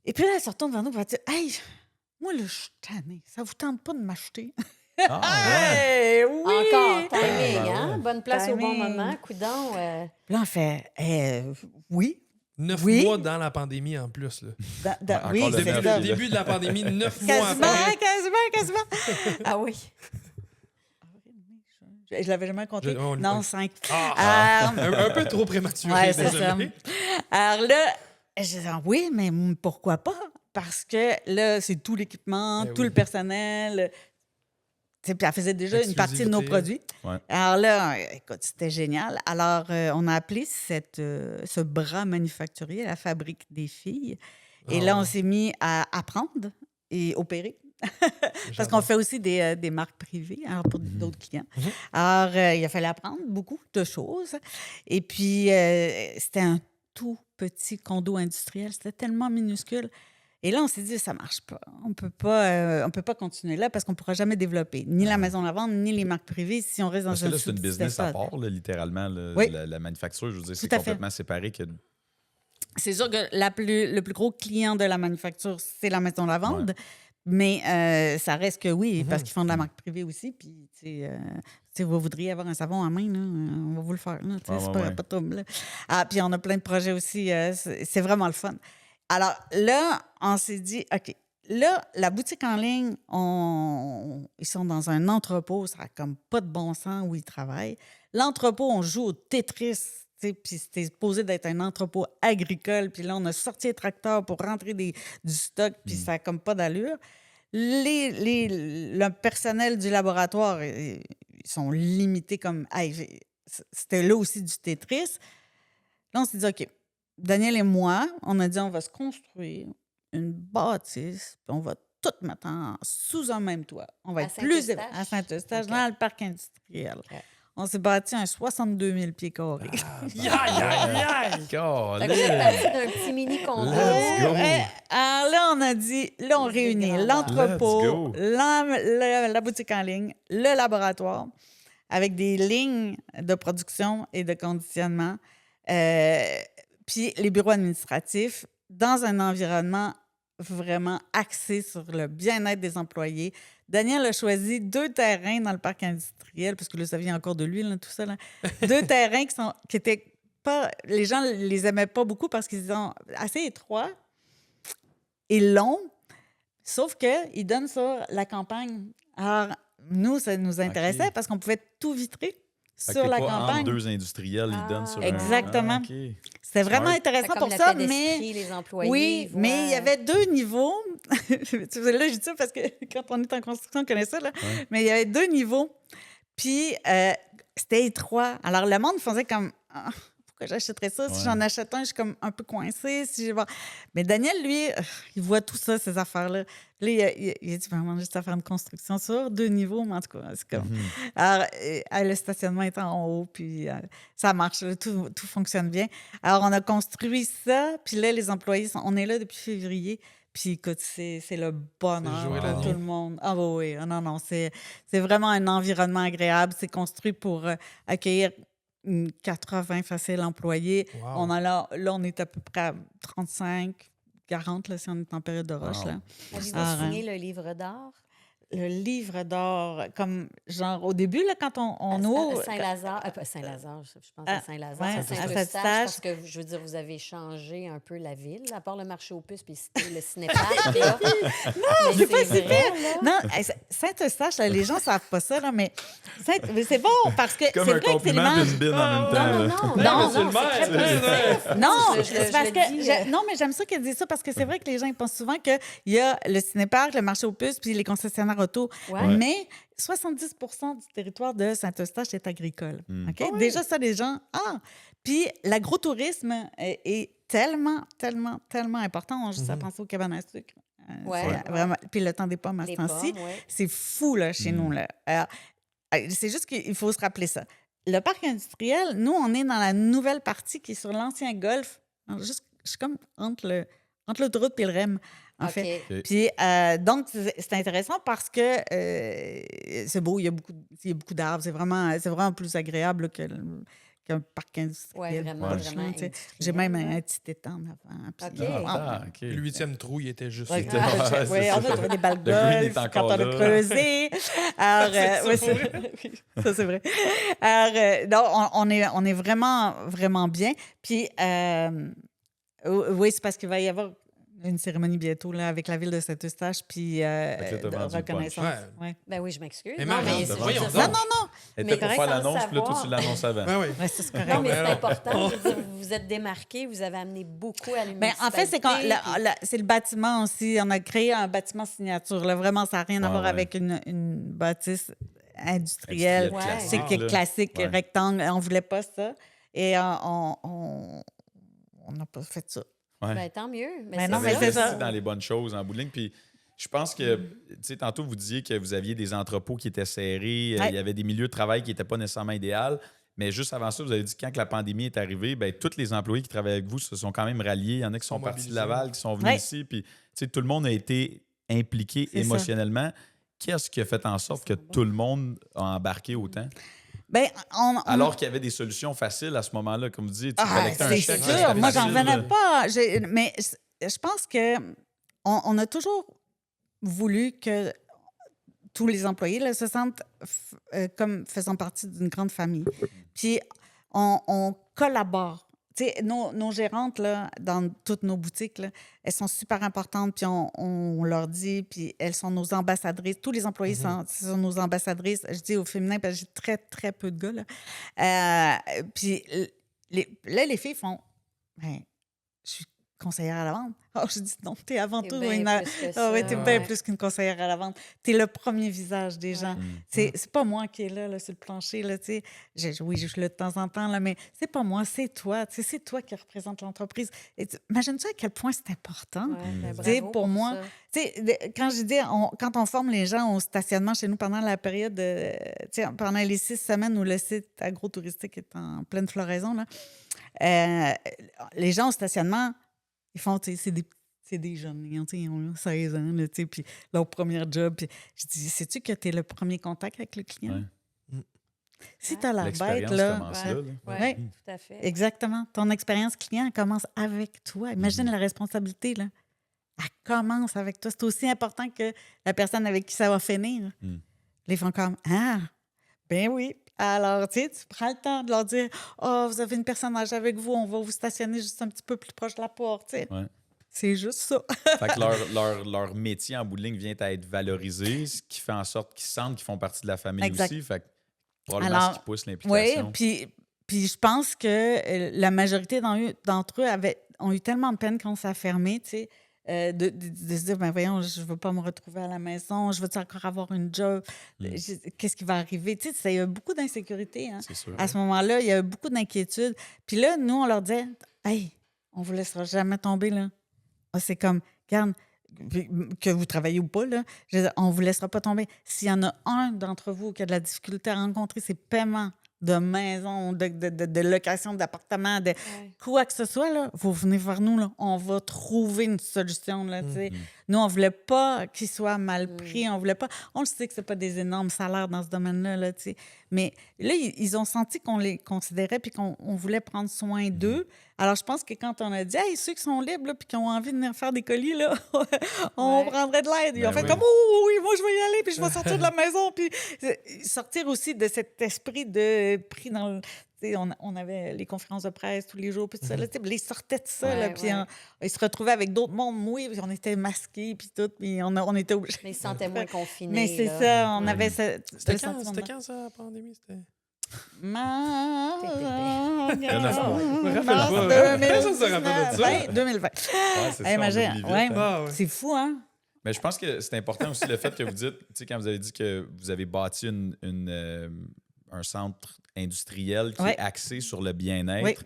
Et puis là, elle se retourne vers nous et elle dit, hey, moi, là, je suis tannée, ça vous tente pas de m'acheter? Ah, ouais. Hey, oui! Encore, timing, Ah, hein? ouais. Bonne place au bon Timing. moment, coudonc. Là, on fait, oui. 9 Oui. mois dans la pandémie en plus. Là. Ouais, Oui, encore le c'est Depuis neuf, ça. le début de la pandémie, 9 mois Quasiment, après. quasiment. Ah oui. Je l'avais jamais compté. Je- on- Non, on- 5. Un peu trop prématuré, Ouais, c'est ça. désolé. Alors là, je disais, oui, mais pourquoi pas? Parce que là, c'est tout l'équipement, Ben tout oui. le personnel. Tu sais, puis elle faisait déjà une partie de nos Exclusivité. produits. Ouais. Alors là, écoute, c'était génial. Alors, on a appelé ce bras manufacturier la Fabrique des filles. Et là, on s'est mis à apprendre et opérer. Parce qu'on fait aussi des marques privées alors pour d'autres clients. Alors, il a fallu apprendre beaucoup de choses. Et puis, c'était un tout petit condo industriel. C'était tellement minuscule. Et là, on s'est dit, ça marche pas. On peut pas continuer là parce qu'on pourra jamais développer ni la maison de la vente, ni les marques privées si on reste dans Parce que un là, c'est une sous-petit business à espace. part, là, littéralement. Oui. La manufacture, je veux dire, c'est Tout à fait. complètement séparé. Que... C'est sûr que le plus gros client de la manufacture, c'est la maison de la vente. Mais ça reste que oui, parce qu'ils font de la marque privée aussi. Puis, tu sais, vous voudriez avoir un savon à main, là, on va vous le faire. Là, tu sais, c'est pas de trouble. Là. Ah, puis on a plein de projets aussi. C'est vraiment le fun. Alors là, on s'est dit, OK, là, la boutique en ligne, ils sont dans un entrepôt, ça n'a comme pas de bon sens où ils travaillent. L'entrepôt, on joue au Tetris. Puis c'était supposé d'être un entrepôt agricole. Puis là, on a sorti les tracteurs pour rentrer du stock, puis ça n'a comme pas d'allure. Le personnel du laboratoire, ils sont limités comme... Hey, c'était là aussi du Tetris. Là, on s'est dit, OK, Daniel et moi, on a dit, on va se construire une bâtisse, puis on va tout mettre sous un même toit. On va À être plus Saint-Eustache? à Saint-Eustache, OK. dans le parc industriel. OK. On s'est bâti un 62 000 pieds carrés. Aïe, aïe, aïe! Fait que Calais. vous êtes parti d'un petit mini condo. Let's go. Alors là, on a dit, là, on Des réunit grandeurs. l'entrepôt, Let's go. la boutique en ligne, le laboratoire, avec des lignes de production et de conditionnement, puis les bureaux administratifs, dans un environnement vraiment axé sur le bien-être des employés. Daniel a choisi 2 terrains dans le parc industriel, parce que là, ça vient encore de lui, là, tout ça. Là. 2 terrains qui étaient pas... Les gens les aimaient pas beaucoup parce qu'ils sont assez étroits et longs, sauf qu'ils donnent sur la campagne. Alors, nous, ça nous intéressait OK. parce qu'on pouvait tout vitrer Fait que sur t'es la pas campagne. entre deux industriels, ils donnent sur Exactement. un... Ah, OK. C'était vraiment Smart. intéressant Comme pour le ça, fait mais... d'esprit, les employés. Oui, voient- mais il y avait 2 niveaux. Là, je dis ça parce que quand on est en construction, on connaît ça. Là. Ouais. Mais il y avait 2 niveaux. Puis, c'était étroit. Alors, le monde faisait comme... Ah, pourquoi j'achèterais ça? Si Ouais. j'en achète un, je suis comme un peu coincée. Mais Daniel, lui, il voit tout ça, ces affaires-là. Là, il a dit vraiment juste à faire une construction sur 2 niveaux, mais en tout cas, c'est comme... Alors, le stationnement est en haut, puis ça marche, là, tout fonctionne bien. Alors, on a construit ça, puis là, les employés, on est là depuis février, puis écoute, c'est le bonheur C'est jouer la pour nuit. tout le monde. Ah oui, oui, non, c'est vraiment un environnement agréable. C'est construit pour accueillir 80 faciles employés. Wow. On a là, on est à peu près à 35, 40, là, si on est en période de rush. Wow. Là. Avez-vous Ah, signé le livre d'or? Le livre d'or, comme genre au début, là, quand on À ouvre... Saint-Lazare, pas Saint-Lazare, je pense Ah, à Saint-Lazare, ouais, à à Saint-Eustache, Saint-Eustache. parce que, je veux dire, vous avez changé un peu la ville, à part le marché aux puces, puis c'était le cinéparc, là. Non, c'est pas vrai, super. là. Non, Saint-Eustache, là, les gens ne savent pas ça, là, mais c'est bon parce que Comme c'est un vrai que c'est compliment l'image. puis une bine en même temps. Non, là. non, Non, non, monsieur c'est le très maire, positif. Non, Je c'est parce le que dis, non, mais j'aime ça qu'elle dise ça parce que c'est vrai que les gens ils pensent souvent qu'il y a le cinéparc, le marché aux puces puis les concessionnaires auto. Ouais. Mais 70 du territoire de Saint-Eustache est agricole. OK? Déjà, ça, les gens... Ah! Puis l'agrotourisme est tellement, tellement, tellement important. On a juste à penser aux cabanes à sucre. Ouais, C'est ouais. Vraiment. Puis le temps des pommes à Les ce temps-ci. pommes, ouais. C'est fou, là, chez nous. Là. C'est juste qu'il faut se rappeler ça. le parc industriel, nous, on est dans la nouvelle partie qui est sur l'ancien golfe. Je suis comme entre l'autoroute et le REM, en fait. OK. Puis, donc, c'est intéressant parce que c'est beau, il y a beaucoup d'arbres. C'est vraiment plus agréable qu'un parc industriel. Oui, vraiment, franchement, vraiment tu sais. industriel, J'ai même ouais. un petit étang avant. Puis, OK. OK. Le 8e trou, il était juste. Ouais, C'était- ouais, c'est oui, on ça. a trouvé des balles de Le green est golf encore quand on a là. creusé. Alors, ouais, ça, c'est vrai. Alors, non, on est vraiment, vraiment bien. Puis, oui, c'est parce qu'il va y avoir une cérémonie bientôt là, avec la ville de Saint-Eustache, puis Fait que là, t'as de vendu le punch. reconnaissance. Ouais. Ouais. Ben oui, je m'excuse. Mais Non, Marie, mais voyons je veux donc. dire, Non. Elle Mais était pour correct, faire sans l'annonce, puis là, toi, savoir. tu l'annonces avant. Ben oui. Ouais, ça, c'est correct. Non, mais c'est alors. important. Je veux dire, vous vous êtes démarqué, vous avez amené beaucoup à Mais l'université. en fait, c'est le bâtiment aussi. On a créé un bâtiment signature. Là. Vraiment, ça n'a rien à Ouais, voir ouais. avec une bâtisse industrielle. Ouais. C'est classique, là. classique, Ouais. rectangle. On ne voulait pas ça. Et on n'a pas fait ça. Ouais. Ben, tant mieux. Mais c'est non, Vous mais avez c'est investi ça. dans les bonnes choses en bout de ligne. Puis je pense que, tu sais, tantôt, vous disiez que vous aviez des entrepôts qui étaient serrés, Ouais. il y avait des milieux de travail qui n'étaient pas nécessairement idéaux. Mais juste avant ça, vous avez dit que quand la pandémie est arrivée, ben, tous les employés qui travaillent avec vous se sont quand même ralliés. Il y en a qui sont partis de mobilisés. Laval, qui sont venus Ouais. ici. Puis, tu sais, tout le monde a été impliqué C'est ça. émotionnellement. Qu'est-ce qui a fait en sorte que tout le monde a embarqué autant? Ben, Alors qu'il y avait des solutions faciles à ce moment-là, comme vous dites, tu Ah, collectais un c'est chèque. sûr. c'était Moi, j'en facile, revenais là. pas. Mais je pense que on a toujours voulu que tous les employés là, se sentent comme faisant partie d'une grande famille. Puis, on collabore. Tu sais, nos gérantes, là, dans toutes nos boutiques, là, elles sont super importantes, puis on leur dit, puis elles sont nos ambassadrices. Tous les employés sont nos ambassadrices. Je dis au féminin parce que j'ai très, très peu de gars. Là. Puis les filles font, ben, je suis conseillère à la vente. Oh, je dis non, t'es avant T'es tout bien une... plus que ça, t'es bien ouais. plus qu'une conseillère à la vente. T'es le premier visage des gens. C'est pas moi qui est là sur le plancher, là, tu sais. Oui, je suis là de temps en temps, là, mais c'est pas moi, c'est toi. Tu sais, c'est toi qui représente l'entreprise. Imagine-tu à quel point c'est important? Ouais, ben, Tu sais, bravo pour moi, ça. tu sais, quand je dis, quand on forme les gens au stationnement chez nous pendant la période, tu sais, pendant les 6 semaines où le site agro-touristique est en pleine floraison, là, les gens au stationnement, ils font, tu sais, c'est des jeunes, ils ont 16 ans, là, tu sais, puis leur premier job. Puis je dis, sais-tu que tu es le premier contact avec le client? Ouais. Si tu as la bête, L'expérience là. commence Ouais. là. Ouais, Ouais. tout à fait. Exactement. Ton expérience client elle commence avec toi. Imagine la responsabilité, là. Elle commence avec toi. C'est aussi important que la personne avec qui ça va finir. Les font comme, ah, ben oui. Alors, tu sais, tu prends le temps de leur dire, oh, vous avez une personne âgée avec vous, on va vous stationner juste un petit peu plus proche de la porte, tu sais. Ouais. C'est juste ça. Fait que leur métier en bout de ligne vient à être valorisé, ce qui fait en sorte qu'ils sentent qu'ils font partie de la famille Exact. aussi. Fait que probablement Alors, ce qui pousse Oui, l'implication. puis je pense que la majorité d'entre eux ont eu tellement de peine quand ça a fermé, tu sais, de se dire, ben voyons, je ne veux pas me retrouver à la maison, je veux-tu encore avoir une job, qu'est-ce qui va arriver? Tu sais, il y a beaucoup d'insécurité. Hein? C'est sûr. À ce moment-là, il y a beaucoup d'inquiétude. Puis là, nous, on leur disait, hey, on ne vous laissera jamais tomber, là. Ah, c'est comme, regarde, que vous travaillez ou pas, là, je veux dire, on ne vous laissera pas tomber. S'il y en a un d'entre vous qui a de la difficulté à rencontrer ses paiements de maison, de location d'appartement, de quoi que ce soit, là, vous venez vers nous, là, on va trouver une solution. Là, tu sais. Nous, on ne voulait pas qu'ils soient mal pris, on voulait pas... On le sait que ce n'est pas des énormes salaires dans ce domaine-là, là, tu sais. Mais là, ils ont senti qu'on les considérait puis qu'on voulait prendre soin d'eux. Alors, je pense que quand on a dit, hey, ceux qui sont libres puis qui ont envie de venir faire des colis, là, on prendrait de l'aide. Ils ont Ben fait oui. comme, oh oui, moi, je vais y aller puis je vais sortir de la maison. Puis sortir aussi de cet esprit de pris dans le. Tu sais, on avait les conférences de presse tous les jours, puis tout ça. Là, tu sais, ils sortaient de ça, là, puis ils se retrouvaient avec d'autres mondes. Oui, puis on était masqués, puis tout, puis on était obligés. Mais ils se sentaient moins confinés. Mais c'est là. ça, on avait ce C'était sentiment-là. quand ça, la pandémie? C'était... Mars me rappelle pas. 2019. Personne se rappelle de ça. 2020. Ouais, c'est Hey, ça, on imagine, oublie vite, ouais. hein. Ah, ouais. C'est fou, hein? Mais je pense que c'est important aussi le fait que vous dites, tu sais, quand vous avez dit que vous avez bâti un centre industriel qui Ouais. est axé sur le bien-être. Oui. Tu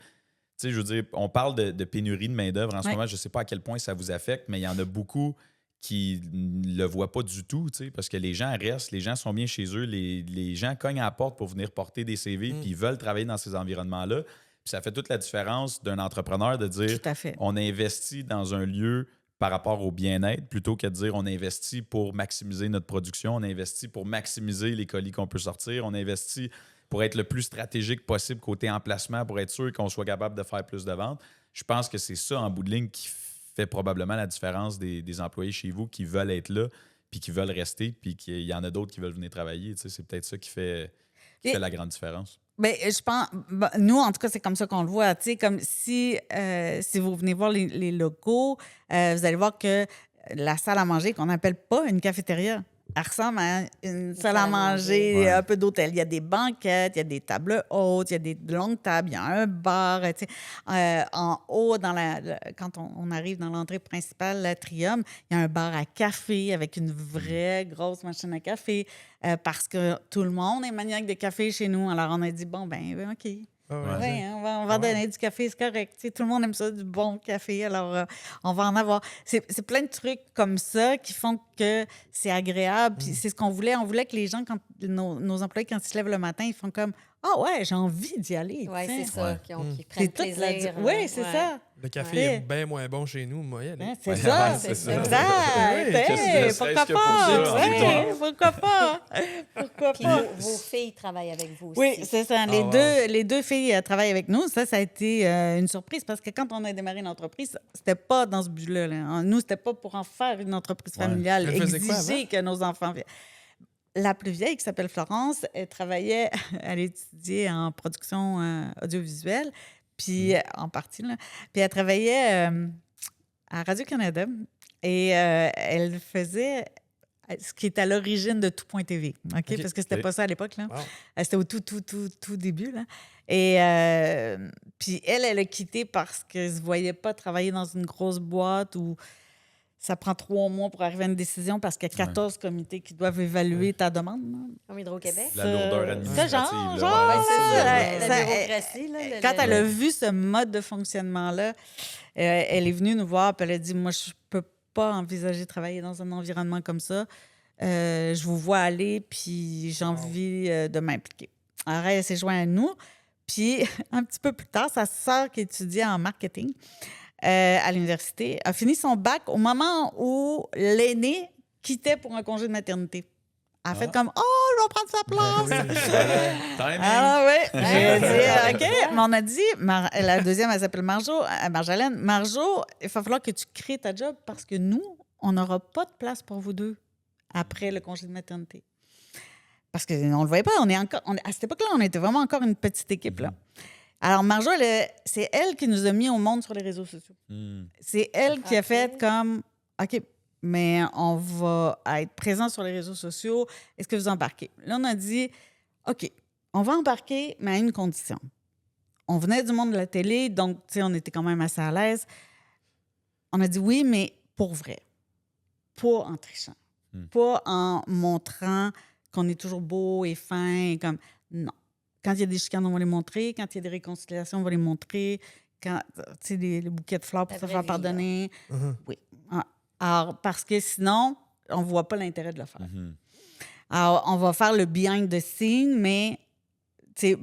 sais, je veux dire, on parle de pénurie de main-d'œuvre en ce Ouais. moment. Je ne sais pas à quel point ça vous affecte, mais il y en a beaucoup qui ne le voient pas du tout, tu sais, parce que les gens restent, les gens sont bien chez eux, les gens cognent à la porte pour venir porter des CV, puis ils veulent travailler dans ces environnements-là. Puis ça fait toute la différence d'un entrepreneur de dire Tout à fait. on investit dans un lieu par rapport au bien-être plutôt que de dire on investit pour maximiser notre production, on investit pour maximiser les colis qu'on peut sortir, on investit pour être le plus stratégique possible côté emplacement pour être sûr qu'on soit capable de faire plus de ventes. Je pense que c'est ça, en bout de ligne, qui fait probablement la différence des employés chez vous qui veulent être là, puis qui veulent rester, puis qu'il y en a d'autres qui veulent venir travailler. Tu sais, c'est peut-être ça qui fait la grande différence. Bien, je pense, nous, en tout cas, c'est comme ça qu'on le voit. Tu sais, comme si vous venez voir les locaux, vous allez voir que la salle à manger, qu'on n'appelle pas une cafétéria, elle ressemble à une salle à manger, Ouais. un peu d'hôtel. Il y a des banquettes, il y a des tables hautes, il y a des longues tables, il y a un bar. Tu sais. En haut, quand on arrive dans l'entrée principale, l'atrium, il y a un bar à café avec une vraie grosse machine à café parce que tout le monde est maniaque de café chez nous. Alors, on a dit, bon, ben OK. Ah ouais. Ouais, on va donner du café, c'est correct. Tu sais, tout le monde aime ça, du bon café. Alors, on va en avoir. C'est plein de trucs comme ça qui font que c'est agréable. Puis c'est ce qu'on voulait. On voulait que les gens, nos employés, quand ils se lèvent le matin, ils font comme ah ouais, j'ai envie d'y aller. Oui, tu sais. c'est ça, Ouais. qui C'est prennent toute la plaisir. Oui, c'est ça. Le café Ouais. est bien moins bon chez nous, moi. Allez. Hein, c'est Ouais, ça. c'est ça. Exact. Oui, que Hey, ce serait-ce pourquoi que pour pas? ça, Ouais, pourquoi pas? Pourquoi Puis pas? vos filles travaillent avec vous aussi. Oui, c'est ça. wow. Les deux filles travaillent avec nous. Ça a été une surprise parce que quand on a démarré l'entreprise, c'était pas dans ce but-là. Là. Nous, c'était pas pour en faire une entreprise familiale, Elle faisait quoi exiger que nos enfants... La plus vieille, qui s'appelle Florence, elle travaillait, elle étudiait en production audiovisuelle, puis en partie, là. Puis elle travaillait à Radio-Canada et elle faisait ce qui est à l'origine de Tout.tv, OK? Parce que c'était OK. pas ça à l'époque, là. Wow. C'était au tout début, là. Et puis elle a quitté parce qu'elle ne se voyait pas travailler dans une grosse boîte où ça prend 3 mois pour arriver à une décision parce qu'il y a 14 comités qui doivent évaluer ta demande. là. Comme Hydro-Québec. La lourdeur Ça, administrative. genre, là. ouais, c'est ça, ça, la bureaucratie. Là, Quand elle a vu ce mode de fonctionnement-là, elle est venue nous voir et elle a dit « Moi, je peux pas envisager de travailler dans un environnement comme ça. Je vous vois aller, puis j'ai envie de m'impliquer. » Alors, elle s'est jointe à nous. Puis, un petit peu plus tard, sa sœur qui étudiait en marketing à l'université a fini son bac au moment où l'aîné quittait pour un congé de maternité. Elle a fait comme « Oh, je vais prendre sa place! » Timing. Ah oui, j'ai dit, OK. Mais on a dit, la deuxième, elle s'appelle Marjolaine. Marjo, il va falloir que tu crées ta job parce que nous, on n'aura pas de place pour vous deux après le congé de maternité. Parce qu'on ne le voyait pas. À cette époque-là, on était vraiment encore une petite équipe. Là. Alors, Marjo, c'est elle qui nous a mis au monde sur les réseaux sociaux. C'est elle qui a fait comme, OK, mais on va être présent sur les réseaux sociaux. Est-ce que vous embarquez? Là, on a dit, OK, on va embarquer, mais à une condition. On venait du monde de la télé, donc, tu sais, on était quand même assez à l'aise. On a dit oui, mais pour vrai. Pas en trichant. Pas en montrant qu'on est toujours beau et fin. Comme, non. Quand il y a des chicanes, on va les montrer. Quand il y a des réconciliations, on va les montrer. Quand, tu sais, les bouquets de fleurs pour La se vraie faire vie, pardonner. Oui. Alors, parce que sinon, on ne voit pas l'intérêt de le faire. Alors, on va faire le behind the scene, mais tu sais,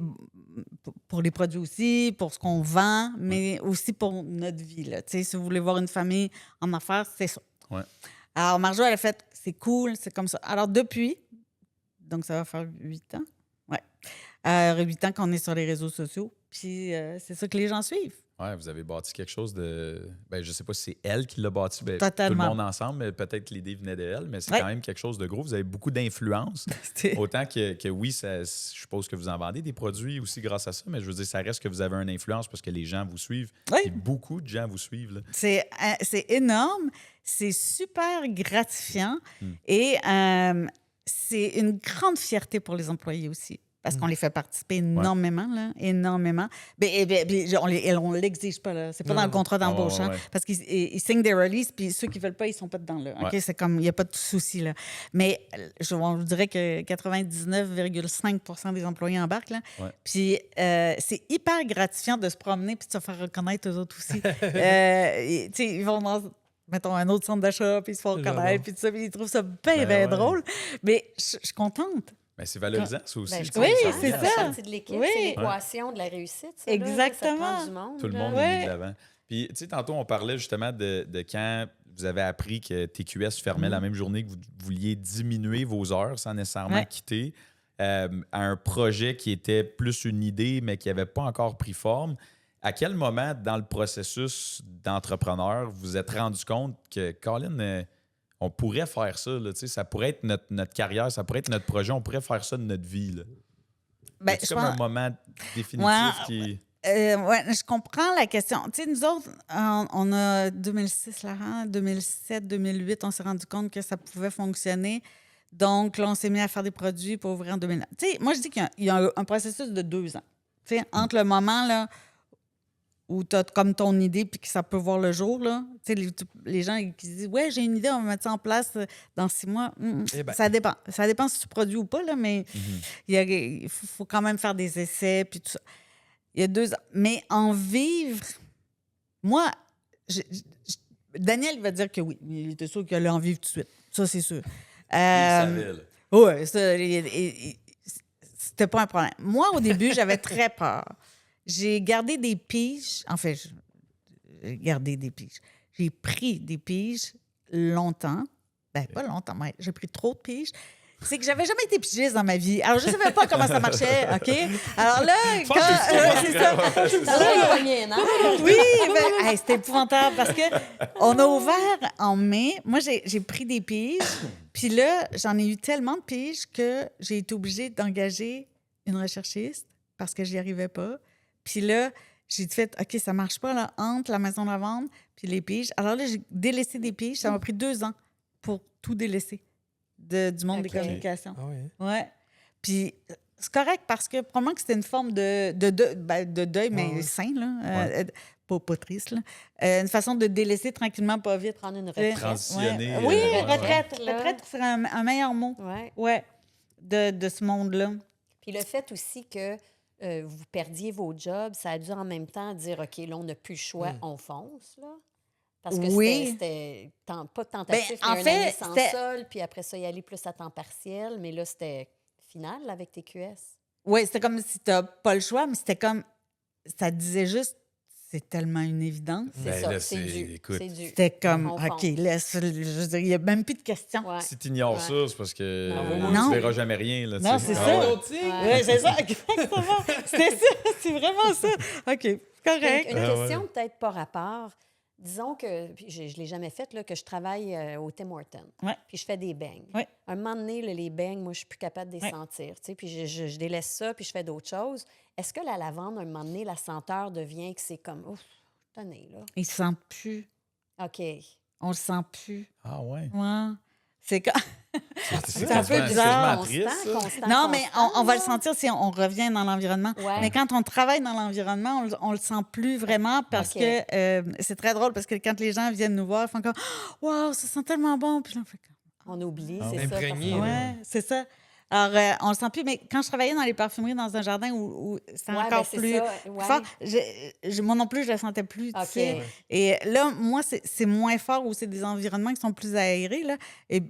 pour les produits aussi, pour ce qu'on vend, mais aussi pour notre vie. Là. Tu sais, si vous voulez voir une famille en affaires, c'est ça. Ouais. Alors, Marjo, elle a fait, c'est cool, c'est comme ça. Alors, depuis, donc ça va faire 8 ans. Ouais. 8 ans qu'on est sur les réseaux sociaux. Puis, c'est ça que les gens suivent. Ouais, vous avez bâti quelque chose de. Ben, je sais pas si c'est elle qui l'a bâti, ben, Totalement. tout le monde ensemble, mais peut-être que l'idée venait d'elle, mais c'est Ouais. quand même quelque chose de gros. Vous avez beaucoup d'influence. Autant que oui, je suppose que vous en vendez des produits aussi grâce à ça, mais je veux dire, ça reste que vous avez une influence parce que les gens vous suivent. Oui. Et beaucoup de gens vous suivent. Là. C'est énorme, c'est super gratifiant et c'est une grande fierté pour les employés aussi. Parce qu'on les fait participer énormément, là, énormément. On ne l'exige pas, là. C'est pas dans le contrat d'embauche, hein, parce qu'ils signent des releases, puis ceux qui ne veulent pas, ils ne sont pas dedans, là. OK? C'est comme, il n'y a pas de souci, là. Mais on vous dirait que 99,5% des employés embarquent, là. Ouais. Puis c'est hyper gratifiant de se promener puis de se faire reconnaître eux autres aussi. Tu sais, ils vont mettons, un autre centre d'achat, puis ils se font J'adore. connaître, puis tout ça, puis ils trouvent ça bien, Ben bien ouais. drôle. Mais je suis contente. Mais c'est valorisant, ça aussi. Ben, je tu sais, Oui, comprends, c'est ça fait ça. partie de l'équipe. Oui. C'est l'équation de la réussite, ça, là. Exactement. Ça prend du monde. Tout le là. monde Ouais. est mis de l'avant. Puis, tu sais, tantôt, on parlait justement de quand vous avez appris que TQS fermait la même journée que vous vouliez diminuer vos heures sans nécessairement Ouais. quitter à un projet qui était plus une idée, mais qui n'avait pas encore pris forme. À quel moment, dans le processus d'entrepreneur, vous vous êtes rendu compte que, Colin, on pourrait faire ça, là, tu sais, ça pourrait être notre carrière, ça pourrait être notre projet, on pourrait faire ça de notre vie, là. Ben, C'est je comme un pense- moment définitif Ouais. qui... Ouais, je comprends la question. Tu sais, nous autres, on a 2006, là, hein, 2007, 2008, on s'est rendu compte que ça pouvait fonctionner. Donc, là, on s'est mis à faire des produits pour ouvrir en 2009. Tu sais, moi, je dis qu'il y a un processus de 2 ans. Tu sais, entre le moment, là, où tu as comme ton idée puis que ça peut voir le jour, là. Tu sais, les gens qui se disent « Ouais, j'ai une idée, on va mettre ça en place dans 6 mois. Eh ben. Ça dépend. Ça dépend si tu produis ou pas, là, mais il faut quand même faire des essais puis tout ça. Il y a 2 ans. Mais en vivre, moi, Daniel, il va dire que oui. Il était sûr qu'il allait en vivre tout de suite. Ça, c'est sûr. Oui, ça, c'était pas un problème. Moi, au début, j'avais très peur. J'ai gardé des piges. En fait, j'ai gardé des piges. J'ai pris des piges longtemps. Ben, pas longtemps, mais j'ai pris trop de piges. C'est que j'avais jamais été pigiste dans ma vie. Alors, je savais pas comment ça marchait, OK? Alors là, quand... c'est ça. Ça va pogner, non? Oui, ben, hey, c'était épouvantable parce que on a ouvert en mai. Moi, j'ai pris des piges. Puis là, j'en ai eu tellement de piges que j'ai été obligée d'engager une recherchiste parce que j'y arrivais pas. Puis là, j'ai fait, OK, ça marche pas là, entre la maison de la vente puis les piges. Alors là, j'ai délaissé des piges. Ça m'a pris 2 ans pour tout délaisser du monde des OK. communications. Ah ouais. Ouais. Puis c'est correct parce que probablement que c'était une forme de deuil, mais ouais. sain, là. Pas triste, là. Une façon de délaisser tranquillement, pas vite. Prendre une retraite. Transitionner. Oui, ouais. retraite. Là. Retraite serait un meilleur mot. Ouais. Ouais. De ce monde-là. Puis le fait aussi que vous perdiez vos jobs, ça a dû en même temps dire, OK, là, on n'a plus le choix, on fonce, là. Parce que Oui. c'était pas de tentative, Ben, en mais fait, une année sans c'était- sol, puis après ça, y aller plus à temps partiel. Mais là, c'était final là, avec TQS. Oui, c'était comme si t'as pas le choix, mais c'était comme... Ça disait juste, c'est tellement une évidence. C'est Ben ça, là, c'est c'est- dû. écoute. C'est dû. C'était comme, On OK, fonce. laisse... Je veux dire, il n'y a même plus de questions. Ouais. Si tu ignores Ouais. ça, c'est parce que Non. tu verras jamais rien. Là, Non, tu sais. c'est Ah ça. ouais. Oui, c'est ça, exactement. C'était ça, c'est vraiment ça. OK, correct. Une Ah ouais. question peut-être par rapport. Disons que, puis je ne l'ai jamais fait, là, que je travaille au Tim Hortons. Ouais. Puis je fais des beignes. Ouais. Un moment donné, là, les beignes, moi, je suis plus capable de les Ouais. sentir. Tu sais, puis je délaisse ça, puis je fais d'autres choses. Est-ce que la lavande, un moment donné, la senteur devient que c'est comme, ouf, tenez, là. Il ne se sent plus. OK. On le sent plus. Ah ouais. Ouais. C'est quand... C'est un peu quasiment- bizarre. c'est quasiment triste, ça. constant, Non, mais on va le constant, sentir si on revient dans l'environnement. Ouais. Mais quand on travaille dans l'environnement, on le sent plus vraiment parce OK. que c'est très drôle parce que quand les gens viennent nous voir, ils font comme « Wow, ça sent tellement bon! » Puis là, on fait comme... On oublie, Ah, c'est ça. imprégné, parce que- là. Ouais, c'est ça. Alors, on le sent plus. Mais quand je travaillais dans les parfumeries dans un jardin où c'est Ouais, encore ben, c'est plus ça, ouais. fort, moi non plus, je le sentais plus. Tu OK. sais. Ouais. Et là, moi, c'est moins fort où c'est des environnements qui sont plus aérés. Là, et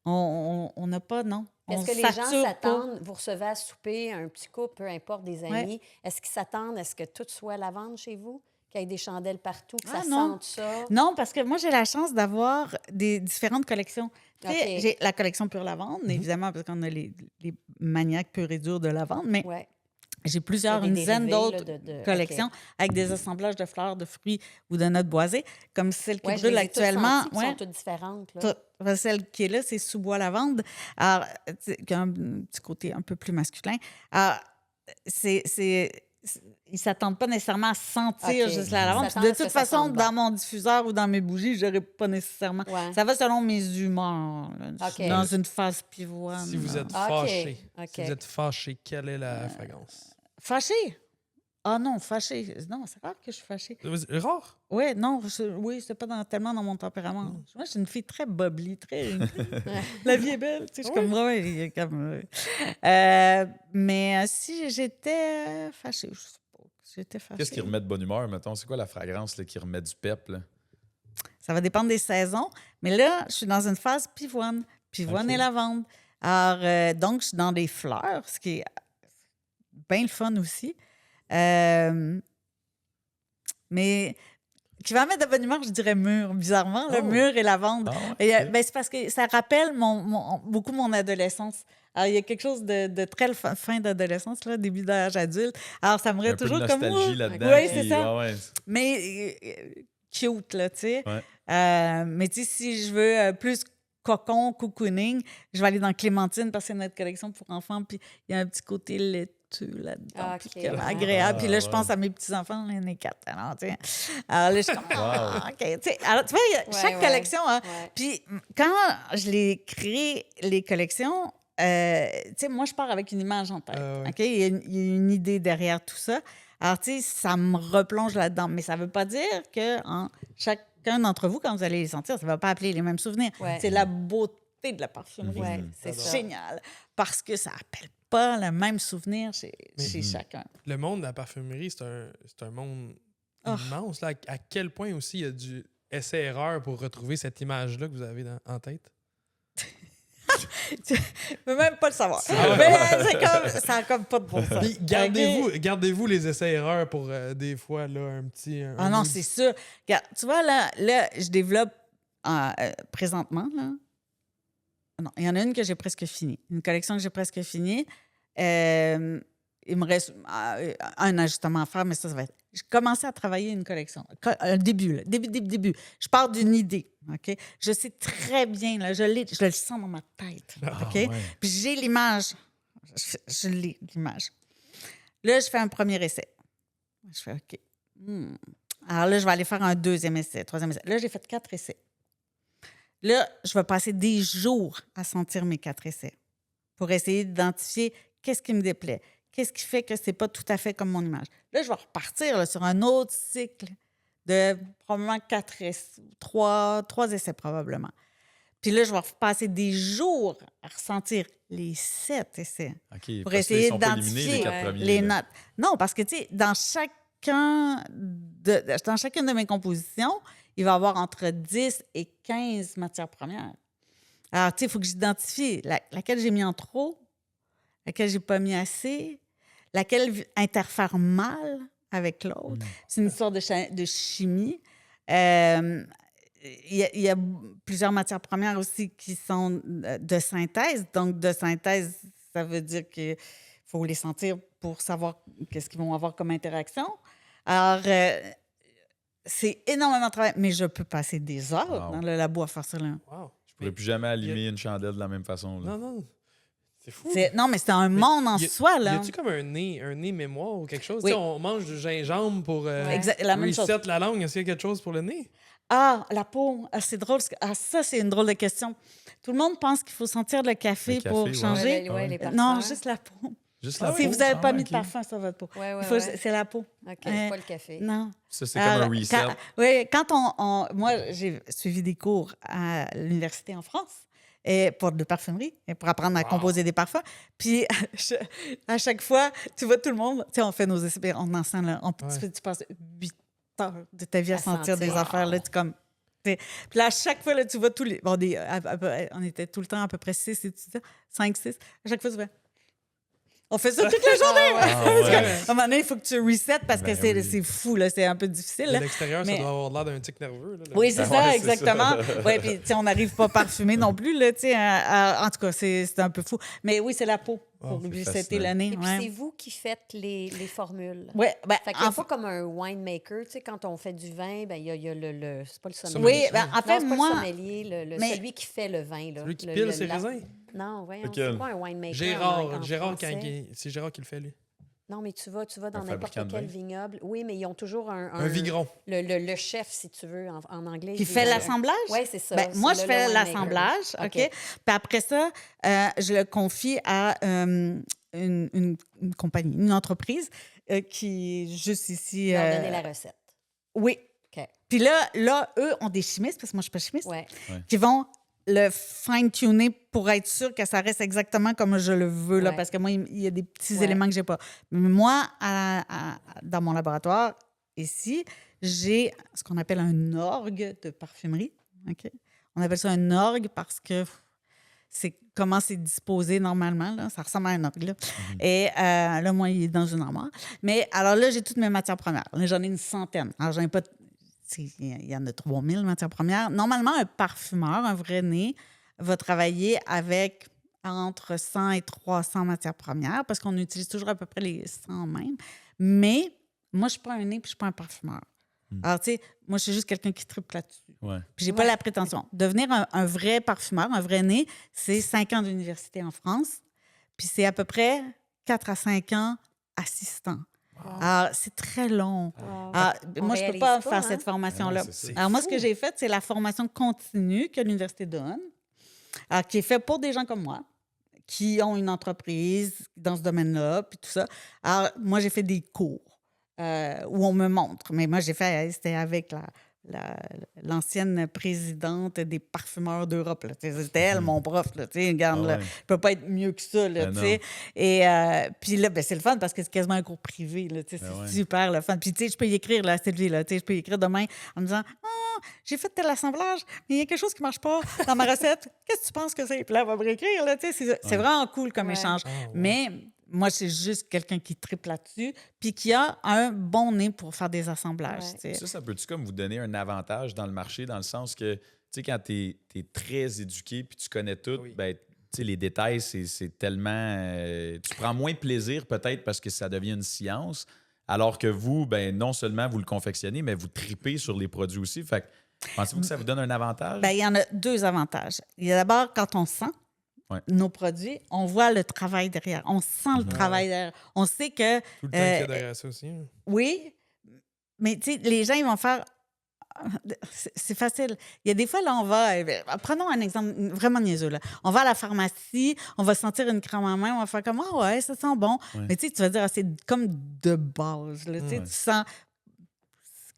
on n'a pas, non. Est-ce On que les gens sature pas. s'attendent, vous recevez à souper, un petit couple, peu importe, des amis, est-ce qu'ils s'attendent à ce que tout soit lavande chez vous? Qu'il y ait des chandelles partout, que Ah, ça non. sente ça? Non, parce que moi, j'ai la chance d'avoir des différentes collections. Tu sais, OK. j'ai la collection pure lavande, évidemment, parce qu'on a les maniaques purs et durs de lavande, mais Ouais. j'ai plusieurs, Des une dizaine dérivés, d'autres là, de- collections OK. avec des assemblages de fleurs, de fruits ou de notes boisées, comme celle qui Ouais, je brûle les ai toutes actuellement. senties, puis elles sont toutes différentes. Là. Celle qui est là, c'est sous-bois lavande. Alors, qui a un petit côté un peu plus masculin. Alors, ils ne s'attendent pas nécessairement à sentir OK. juste la lavande. Ils Puis s'attendent de à ce toute que ça façon, sente dans bon. mon diffuseur ou dans mes bougies, je n'aurais pas nécessairement. Ouais. Ça va selon mes humeurs. Là. OK. Dans une phase pivoine. Si vous là. êtes OK. fâché, OK. si vous êtes fâché, quelle est la fragrance? Fâché? Ah non, fâché. Non, c'est rare que je suis fâchée. Rare? Oui, non, oui, c'est pas tellement dans mon tempérament. Moi, je suis une fille très bubbly, très... La vie est belle, tu sais, je suis comme... Ouais, comme mais si j'étais fâchée, je sais pas, j'étais fâchée. Qu'est-ce qui remet de bonne humeur, mettons? C'est quoi la fragrance là, qui remet du pep? Là? Ça va dépendre des saisons. Mais là, je suis dans une phase pivoine et lavande. Alors, donc, je suis dans des fleurs, ce qui est bien le fun aussi. Mais qui va mettre de bonne humeur, je dirais mûr, bizarrement, le mûr et lavande. Ben, c'est parce que ça rappelle beaucoup mon adolescence. Alors, il y a quelque chose de très fin d'adolescence, là, début d'âge adulte. Alors, ça me reste toujours peu de comme... nostalgie là-dedans. Oui, c'est ça. Ouais. Mais cute, là, tu sais. Ouais. Mais tu sais, si je veux plus cocon, cocooning, je vais aller dans Clémentine parce que c'est notre collection pour enfants, puis il y a un petit côté laiteux là-dedans, puis OK. comme agréable. Puis là, je pense à mes petits-enfants, là, il y en a 4. Alors, tu sais. Alors là, je suis comme, OK. Tu sais, alors, tu vois, chaque collection, hein. Puis quand je l'ai créé, les collections, tu sais, moi, je pars avec une image en tête. OK? Il y a une idée derrière tout ça. Alors, tu sais, ça me replonge là-dedans. Mais ça ne veut pas dire que chacun d'entre vous, quand vous allez les sentir, ça ne va pas appeler les mêmes souvenirs. Ouais. C'est la beauté de la parfumerie. Ouais, c'est ça. Génial. Parce que ça n'appelle pas le même souvenir chez chacun. Le monde de la parfumerie, c'est un monde immense. Là. À quel point aussi il y a du essai-erreur pour retrouver cette image-là que vous avez en tête? Tu ne peux même pas le savoir. Mais ça n'a comme pas de bon sens. Puis gardez-vous les essais-erreurs pour des fois là, un petit... non, c'est sûr. Regarde, tu vois, là je développe présentement, là. Non, il y en a une que j'ai presque finie. Une collection que j'ai presque finie. Il me reste un ajustement à faire, mais ça va être... J'ai commencé à travailler une collection. Début. Je pars d'une idée, OK? Je sais très bien, là, je le sens dans ma tête, OK? Ouais. Puis j'ai l'image. Je l'ai, l'image. Là, je fais un premier essai. Je fais OK. Alors là, je vais aller faire un deuxième essai, troisième essai. Là, j'ai fait 4 essais. Là, je vais passer des jours à sentir mes 4 essais pour essayer d'identifier qu'est-ce qui me déplaît. Qu'est-ce qui fait que c'est pas tout à fait comme mon image? Là, je vais repartir là, sur un autre cycle de probablement 4 essais, 3 essais probablement. Puis là, je vais passer des jours à ressentir les 7 essais pour essayer d'identifier les notes. Non, parce que, tu sais, dans chacune de mes compositions, il va y avoir entre 10 et 15 matières premières. Alors, tu sais, il faut que j'identifie laquelle j'ai mis en trop, laquelle j'ai pas mis assez, laquelle interfère mal avec l'autre. C'est une histoire de chimie. Il y a plusieurs matières premières aussi qui sont de synthèse. Donc, de synthèse, ça veut dire qu'il faut les sentir pour savoir qu'est-ce qu'ils vont avoir comme interaction. Alors, c'est énormément de travail, mais je peux passer des heures dans le labo à faire ça. Là. Wow. Je ne pourrais plus jamais allumer une chandelle de la même façon. Là. Non. C'est fou. Non, mais c'est un monde en soi, là. Y a-tu comme un nez mémoire ou quelque chose? Oui. Tu sais, on mange du gingembre pour la même chose. reset la langue. Est-ce qu'il y a quelque chose pour le nez? Ah, la peau. Ah, c'est drôle. Ça, c'est une drôle de question. Tout le monde pense qu'il faut sentir le café pour changer. Les parfums. Non, juste la peau. Juste la Si peau? vous n'avez pas mis de OK. parfum sur votre peau, Ouais. c'est la peau. OK, pas le café. Non. Ça, c'est comme un reset. Quand moi, j'ai suivi des cours à l'université en France de parfumerie, et pour apprendre à composer des parfums. Puis, à chaque fois, tu vois tout le monde, tu sais, on fait nos essais, on enseigne, là, tu passes 8 heures de ta vie à sentir des affaires, là, tu comme... Puis là, à chaque fois, là, tu vois tous les... Bon, on était tout le temps à peu près 6 étudiants, 5, 6. À chaque fois, tu vois... On fait ça toute la journée. Parce qu'à un moment donné, il faut que tu resets parce que c'est fou, là, c'est un peu difficile. De Là. l'extérieur, Mais- ça doit avoir l'air d'un tic nerveux. Là, Oui, c'est Ouais, ça, c'est exactement. Oui, puis tu sais, on n'arrive pas parfumé non plus, là, tu sais. En tout cas, c'est un peu fou. Mais oui, c'est la peau pour c'est resetter fascinant. le nez. Et puis, ouais. c'est vous qui faites les formules. Oui, ben, Fait qu'il n'y a pas comme un winemaker. Tu sais, quand on fait du vin, ben, il y a le c'est pas le sommelier. Oui, ben, en fait, non, c'est pas moi... le sommelier, mais- celui qui fait le vin. Là. Celui qui pile ses la- raisins. Non, voyons, Lequel? c'est quoi un winemaker? Gérard, français? c'est Gérard qui le fait, lui. Non, mais tu vas dans Un n'importe fabricant de quel vin. vignoble. Oui, mais ils ont toujours Un vigneron. Le chef, si tu veux, en anglais. Qui fait l'assemblage? Oui, c'est ça. Ben, c'est moi, je le fais winemaker. l'assemblage, OK? OK. Puis après ça, je le confie à une compagnie, une entreprise qui est juste ici. Leur donner la recette. Oui. OK. Puis là, eux ont des chimistes, parce que moi, je ne suis pas chimiste, Ouais. qui vont le fine-tuner pour être sûr que ça reste exactement comme je le veux, là, Ouais. parce que moi, il y a des petits Ouais. éléments que je n'ai pas. Mais moi, dans mon laboratoire, ici, j'ai ce qu'on appelle un orgue de parfumerie. OK? On appelle ça un orgue parce que c'est comment c'est disposé normalement. Là. Ça ressemble à un orgue. Là. Et là, moi, il est dans une armoire. Mais alors là, j'ai toutes mes matières premières. Là, j'en ai une centaine. Alors, j'en ai pas... Il y en a 3000 matières premières. Normalement, un parfumeur, un vrai nez, va travailler avec entre 100 et 300 matières premières parce qu'on utilise toujours à peu près les 100 même. Mais moi, je ne suis pas un nez puis je ne suis pas un parfumeur. Alors, tu sais, moi, je suis juste quelqu'un qui triple là-dessus. Ouais. Puis, j'ai pas la prétention. Devenir un vrai parfumeur, un vrai nez, c'est 5 ans d'université en France. Puis, c'est à peu près 4 à 5 ans assistant. Alors, c'est très long. Alors, moi, je ne peux pas faire cette formation-là. Alors, moi, ce que j'ai fait, c'est la formation continue que l'université donne, alors, qui est faite pour des gens comme moi, qui ont une entreprise dans ce domaine-là, puis tout ça. Alors, moi, j'ai fait des cours où on me montre. Mais moi, c'était avec l'ancienne présidente des parfumeurs d'Europe. Là. C'était elle, mon prof. Là, regarde, là, je ne peux pas être mieux que ça. Là, et puis là, c'est le fun parce que c'est quasiment un cours privé. Là, c'est super le fun. Puis je peux y écrire, là, Sylvie, là, je peux y écrire demain en me disant « j'ai fait tel assemblage, mais il y a quelque chose qui ne marche pas dans ma recette. Qu'est-ce que tu penses que c'est? » Puis là, elle va me réécrire. Là, c'est vraiment cool comme échange. Mais moi, c'est juste quelqu'un qui triple là-dessus puis qui a un bon nez pour faire des assemblages. Ça peut-tu comme vous donner un avantage dans le marché, dans le sens que, tu sais, quand tu es très éduqué puis tu connais tout, ben, tu sais, les détails, c'est tellement... tu prends moins de plaisir peut-être parce que ça devient une science, alors que vous, ben, non seulement vous le confectionnez, mais vous tripez sur les produits aussi. Fait que, pensez-vous que ça vous donne un avantage? Ben, il y en a 2 avantages. Il y a d'abord, quand on sent nos produits, on voit le travail derrière. On sent le travail derrière. On sait que... Tout le temps qu'il y a derrière ça aussi. Oui, mais tu sais, les gens, ils vont faire... C'est facile. Il y a des fois, là, on va... Prenons un exemple vraiment niaiseux. Là. On va à la pharmacie, on va sentir une crème en main, on va faire comme « Ah ouais, ça sent bon. » Mais tu sais, tu vas dire, c'est comme de base. Là, tu sens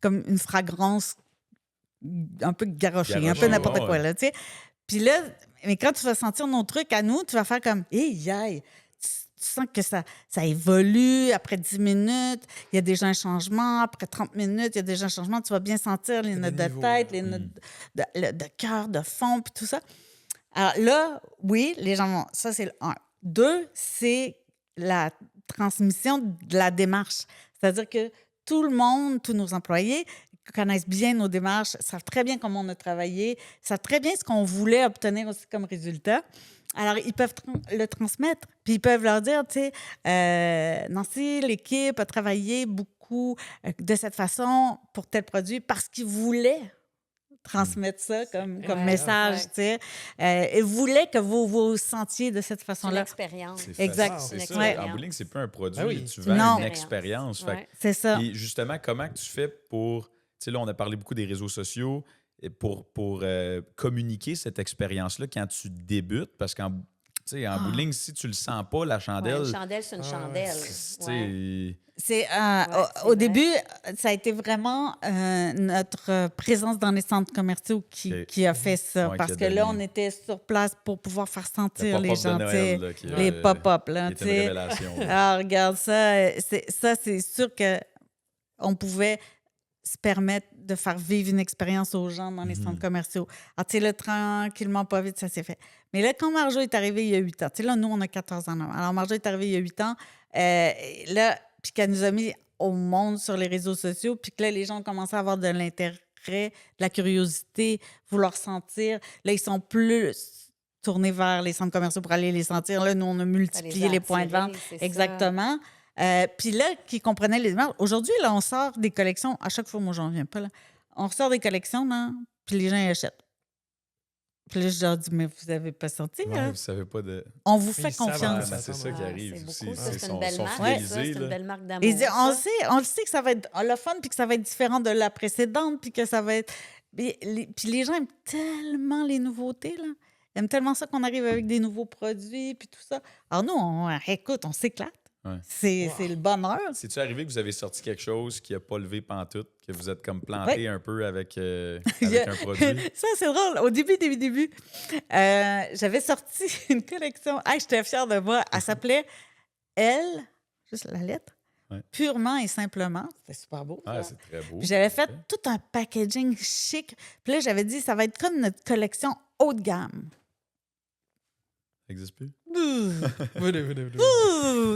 comme une fragrance un peu garochée, un peu n'importe quoi. Là, tu sais. Puis là, mais quand tu vas sentir nos trucs à nous, tu vas faire comme « Hey, aïe! » Tu sens que ça évolue. Après 10 minutes, il y a déjà un changement. Après 30 minutes, il y a déjà un changement. Tu vas bien sentir les notes de tête, les notes de cœur, de fond, puis tout ça. Alors là, oui, les gens vont... Ça, c'est le 1. 2, c'est la transmission de la démarche. C'est-à-dire que tout le monde, tous nos employés connaissent bien nos démarches, savent très bien comment on a travaillé, savent très bien ce qu'on voulait obtenir aussi comme résultat. Alors, ils peuvent le transmettre. Puis, ils peuvent leur dire, tu sais, Nancy, l'équipe a travaillé beaucoup de cette façon pour tel produit parce qu'ils voulaient transmettre ça comme message, tu sais. Ils voulaient que vous sentiez de cette façon-là. C'est l'expérience. Exact. C'est ça. Ouais. En bout de ligne, c'est pas un produit. Ah oui. Tu vends Non. une expérience. Fait que- C'est ça. Et justement, comment que tu fais pour... Tu sais, là, on a parlé beaucoup des réseaux sociaux pour communiquer cette expérience-là quand tu débutes, parce qu'en bout de ligne, si tu le sens pas, la chandelle... Une chandelle, c'est une chandelle. C'est, c'est au vrai. début, ça a été vraiment notre présence dans les centres commerciaux qui a fait ça. Ouais, parce qui que a là, donné. on était sur place pour pouvoir faire sentir Le les pop-up de gens, Noël, tu sais, là, qui, les pop-up. Là, qui tu était une sais. révélation. Alors, regarde ça. C'est sûr qu'on pouvait se permettre de faire vivre une expérience aux gens dans les centres commerciaux. Alors, tu sais, là, tranquillement, pas vite, ça s'est fait. Mais là, quand Marjo est arrivée il y a 8 ans, tu sais, là, nous, on a 14 ans. Alors, Marjo est arrivée il y a 8 ans. Là, puis qu'elle nous a mis au monde sur les réseaux sociaux, puis que là, les gens ont commencé à avoir de l'intérêt, de la curiosité, vouloir sentir. Là, ils sont plus tournés vers les centres commerciaux pour aller les sentir. Là, nous, on a multiplié les points de vente. Exactement. Puis là, qui comprenaient les démarches. Aujourd'hui, là, on sort des collections. À chaque fois, moi, j'en viens pas, là. On ressort des collections, là, puis les gens y achètent. Puis là, je leur dis, mais vous n'avez pas sorti, là? Vous savez pas de... On vous Mais fait ils savent, confiance. c'est ça qui arrive C'est aussi. beaucoup, ça. Ils C'est sont- une belle sont marque. fidélisés, Ça, c'est là. une belle marque d'amour. Et on ça. on le sait que ça va être le fun, puis que ça va être différent de la précédente, puis que ça va être... Puis les gens aiment tellement les nouveautés, là. Ils aiment tellement ça qu'on arrive avec des nouveaux produits, puis tout ça. Alors nous, écoute, on s'éclate. Ouais. C'est le bonheur. C'est-tu arrivé que vous avez sorti quelque chose qui n'a pas levé pantoute, que vous êtes comme planté un peu avec un produit? Ça, c'est drôle. Au début, j'avais sorti une collection. J'étais fière de moi. Elle s'appelait Elle, juste la lettre, purement et simplement. C'était super beau. Ah, c'est très beau. Puis j'avais fait tout un packaging chic. Puis là, j'avais dit, ça va être comme notre collection haut de gamme. Ça n'existe plus.